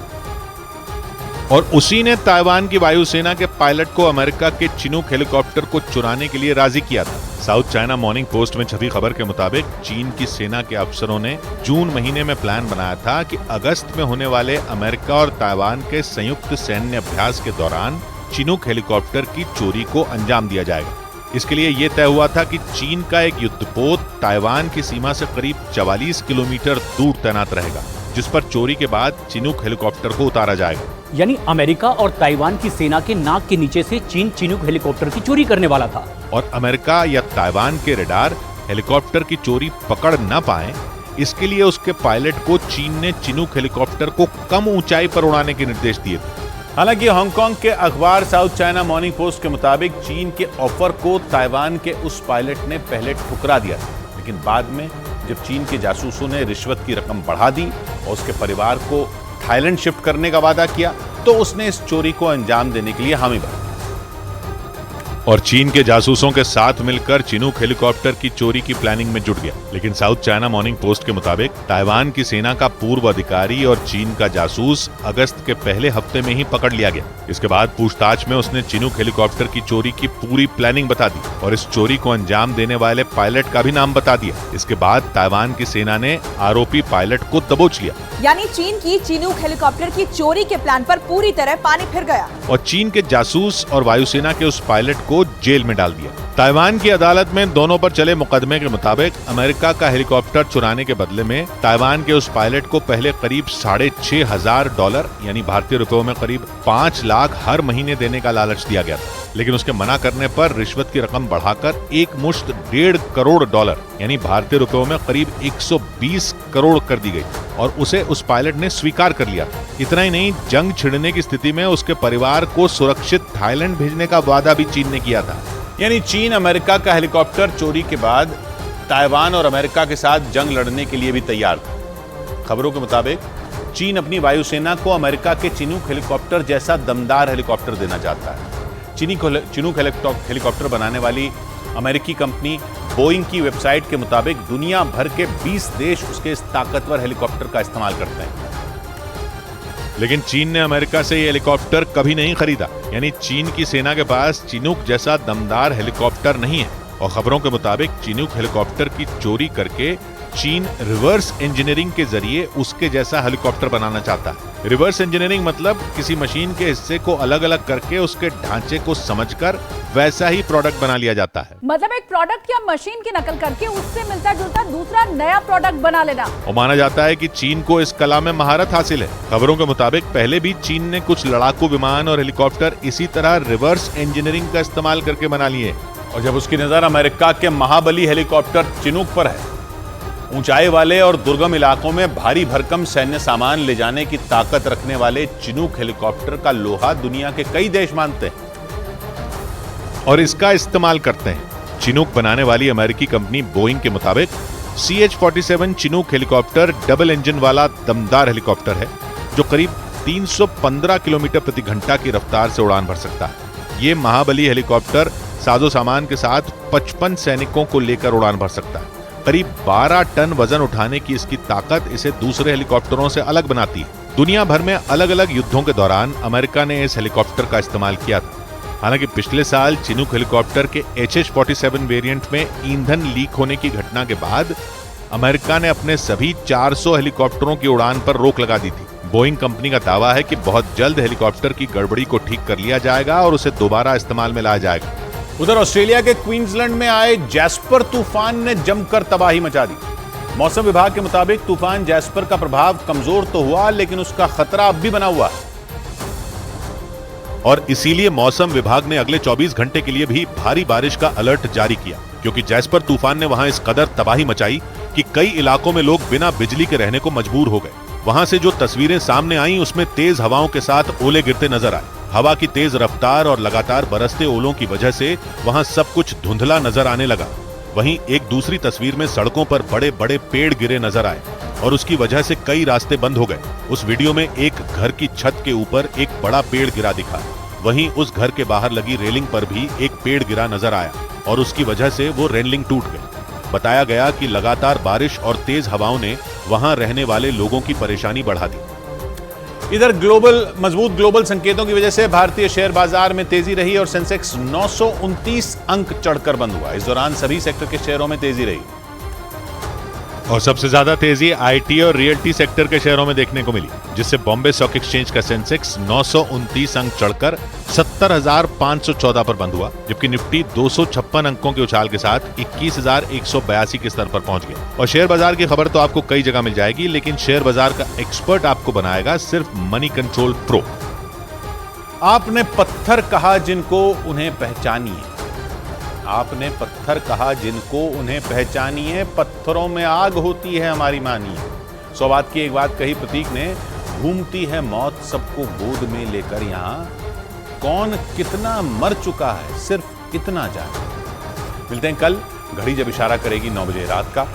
और उसी ने ताइवान की वायुसेना के पायलट को अमेरिका के चिनूक हेलीकॉप्टर को चुराने के लिए राजी किया था। साउथ चाइना मॉर्निंग पोस्ट में छपी खबर के मुताबिक चीन की सेना के अफसरों ने जून महीने में प्लान बनाया था कि अगस्त में होने वाले अमेरिका और ताइवान के संयुक्त सैन्य अभ्यास के दौरान चिनूक हेलीकॉप्टर की चोरी को अंजाम दिया जाएगा। इसके लिए यह तय हुआ था कि चीन का एक युद्धपोत ताइवान की सीमा से करीब 44 किलोमीटर दूर तैनात रहेगा, जिस पर चोरी के बाद चिनूक हेलीकॉप्टर को उतारा जाएगा। यानी अमेरिका और ताइवान की सेना के नाक के नीचे से चीन चिनूक हेलीकॉप्टर की चोरी करने वाला था। और अमेरिका या ताइवान के रडार हेलीकॉप्टर की चोरी पकड़ न पाए, इसके लिए उसके पायलट को चीन ने चिनूक हेलीकॉप्टर को कम ऊंचाई पर उड़ाने के निर्देश दिए थे। हालांकि हांगकांग के अखबार साउथ चाइना मॉर्निंग पोस्ट के मुताबिक चीन के ऑफर को ताइवान के उस पायलट ने पहले ठुकरा दिया था, लेकिन बाद में जब चीन के जासूसों ने रिश्वत की रकम बढ़ा दी और उसके परिवार को थाईलैंड शिफ्ट करने का वादा किया तो उसने इस चोरी को अंजाम देने के लिए हामी भरी और चीन के जासूसों के साथ मिलकर चिनूक हेलीकॉप्टर की चोरी की प्लानिंग में जुट गया। लेकिन साउथ चाइना मॉर्निंग पोस्ट के मुताबिक ताइवान की सेना का पूर्व अधिकारी और चीन का जासूस अगस्त के पहले हफ्ते में ही पकड़ लिया गया। इसके बाद पूछताछ में उसने चिनूक हेलीकॉप्टर की चोरी की पूरी प्लानिंग बता दी और इस चोरी को अंजाम देने वाले पायलट का भी नाम बता दिया। इसके बाद ताइवान की सेना ने आरोपी पायलट को दबोच लिया। यानी चीन की चिनूक हेलीकॉप्टर की चोरी के प्लान पर पूरी तरह पानी फिर गया और चीन के जासूस और वायुसेना के उस पायलट को जेल में डाल दिया। ताइवान की अदालत में दोनों पर चले मुकदमे के मुताबिक अमेरिका का हेलीकॉप्टर चुराने के बदले में ताइवान के उस पायलट को पहले करीब $6,500 यानी भारतीय रुपयों में करीब 5 लाख हर महीने देने का लालच दिया गया था। लेकिन उसके मना करने पर रिश्वत की रकम बढ़ाकर एक मुश्त $1.5 करोड़ यानी भारतीय रुपयों में करीब 120 करोड़ कर दी गई और उसे उस पायलट ने स्वीकार कर लिया। इतना ही नहीं, जंग छिड़ने की स्थिति में उसके परिवार को सुरक्षित थाईलैंड भेजने का वादा भी चीन ने किया था। यानी चीन अमेरिका का हेलीकॉप्टर चोरी के बाद ताइवान और अमेरिका के साथ जंग लड़ने के लिए भी तैयार था। खबरों के मुताबिक चीन अपनी वायुसेना को अमेरिका के चिनूक हेलीकॉप्टर जैसा दमदार हेलीकॉप्टर देना चाहता है। चिनूक हेलीकॉप्टर बनाने वाली अमेरिकी कंपनी बोइंग की वेबसाइट के मुताबिक दुनिया भर के 20 देश उसके इस ताकतवर हेलीकॉप्टर का इस्तेमाल करते हैं। लेकिन चीन ने अमेरिका से ये हेलीकॉप्टर कभी नहीं खरीदा। यानी चीन की सेना के पास चिनूक जैसा दमदार हेलीकॉप्टर नहीं है और खबरों के मुताबिक चिनूक हेलीकॉप्टर की चोरी करके चीन रिवर्स इंजीनियरिंग के जरिए उसके जैसा हेलीकॉप्टर बनाना चाहता है। रिवर्स इंजीनियरिंग मतलब किसी मशीन के हिस्से को अलग अलग करके उसके ढांचे को समझकर वैसा ही प्रोडक्ट बना लिया जाता है। मतलब एक प्रोडक्ट या मशीन की नकल करके उससे मिलता जुलता दूसरा नया प्रोडक्ट बना लेना। और माना जाता है कि चीन को इस कला में महारत हासिल है। खबरों के मुताबिक पहले भी चीन ने कुछ लड़ाकू विमान और हेलीकॉप्टर इसी तरह रिवर्स इंजीनियरिंग का इस्तेमाल करके बना लिए और जब उसकी नजर अमेरिका के महाबली हेलीकॉप्टर चिनूक पर है, ऊंचाई वाले और दुर्गम इलाकों में भारी भरकम सैन्य सामान ले जाने की ताकत रखने वाले चिनूक हेलीकॉप्टर का लोहा दुनिया के कई देश मानते हैं और इसका इस्तेमाल करते हैं। चिनूक बनाने वाली अमेरिकी कंपनी बोइंग के मुताबिक CH-47 Chinook helicopter double engine वाला दमदार हेलीकॉप्टर है जो करीब 315 किलोमीटर प्रति घंटा की रफ्तार से उड़ान भर सकता है। ये महाबली हेलीकॉप्टर साजो सामान के साथ 55 सैनिकों को लेकर उड़ान भर सकता है। करीब 12 टन वजन उठाने की इसकी ताकत इसे दूसरे हेलीकॉप्टरों से अलग बनाती है। दुनिया भर में अलग अलग युद्धों के दौरान अमेरिका ने इस हेलीकॉप्टर का इस्तेमाल किया था। हालांकि पिछले साल चिनूक हेलीकॉप्टर के HH-47 वेरिएंट में ईंधन लीक होने की घटना के बाद अमेरिका ने अपने सभी 400 हेलीकॉप्टरों की उड़ान पर रोक लगा दी थी। बोइंग कंपनी का दावा है कि बहुत जल्द हेलीकॉप्टर की गड़बड़ी को ठीक कर लिया जाएगा और उसे दोबारा इस्तेमाल में लाया जाएगा। उधर ऑस्ट्रेलिया के क्वींसलैंड में आए जैस्पर तूफान ने जमकर तबाही मचा दी। मौसम विभाग के मुताबिक तूफान जैस्पर का प्रभाव कमजोर तो हुआ लेकिन उसका खतरा अब भी बना हुआ है और इसीलिए मौसम विभाग ने अगले 24 घंटे के लिए भी भारी बारिश का अलर्ट जारी किया क्योंकि जैस्पर तूफान ने वहां इस कदर तबाही मचाई कि कई इलाकों में लोग बिना बिजली के रहने को मजबूर हो गए। वहां से जो तस्वीरें सामने आई उसमें तेज हवाओं के साथ ओले गिरते नजर आए। हवा की तेज रफ्तार और लगातार बरसते ओलों की वजह से वहां सब कुछ धुंधला नजर आने लगा। वहीं एक दूसरी तस्वीर में सड़कों पर बड़े बड़े पेड़ गिरे नजर आए और उसकी वजह से कई रास्ते बंद हो गए। उस वीडियो में एक घर की छत के ऊपर एक बड़ा पेड़ गिरा दिखा। वहीं उस घर के बाहर लगी रेलिंग पर भी एक पेड़ गिरा नजर आया और उसकी वजह से वो रेलिंग टूट गई। बताया गया कि लगातार बारिश और तेज हवाओं ने वहां रहने वाले लोगों की परेशानी बढ़ा दी। इधर मजबूत ग्लोबल संकेतों की वजह से भारतीय शेयर बाजार में तेजी रही और सेंसेक्स 929 अंक चढ़कर बंद हुआ। इस दौरान सभी सेक्टर के शेयरों में तेजी रही और सबसे ज्यादा तेजी आईटी और रियल्टी सेक्टर के शेयरों में देखने को मिली, जिससे बॉम्बे स्टॉक एक्सचेंज का सेंसेक्स 929 अंक चढ़कर 70,514 पर बंद हुआ, जबकि निफ्टी 256 अंकों के उछाल के साथ 21,182 के स्तर पर पहुंच गया। और शेयर बाजार की खबर तो आपको कई जगह मिल जाएगी, लेकिन शेयर बाजार का एक्सपर्ट आपको बनाएगा सिर्फ मनी कंट्रोल प्रो। आपने पत्थर कहा जिनको उन्हें पहचानिए, आपने पत्थर कहा जिनको उन्हें पहचानिए, पत्थरों में आग होती है हमारी मानिए। 100 बात की एक बात कही प्रतीक ने, घूमती है मौत सबको गोद में लेकर, यहां कौन कितना मर चुका है सिर्फ इतना जाने। मिलते हैं कल, घड़ी जब इशारा करेगी 9 बजे रात का।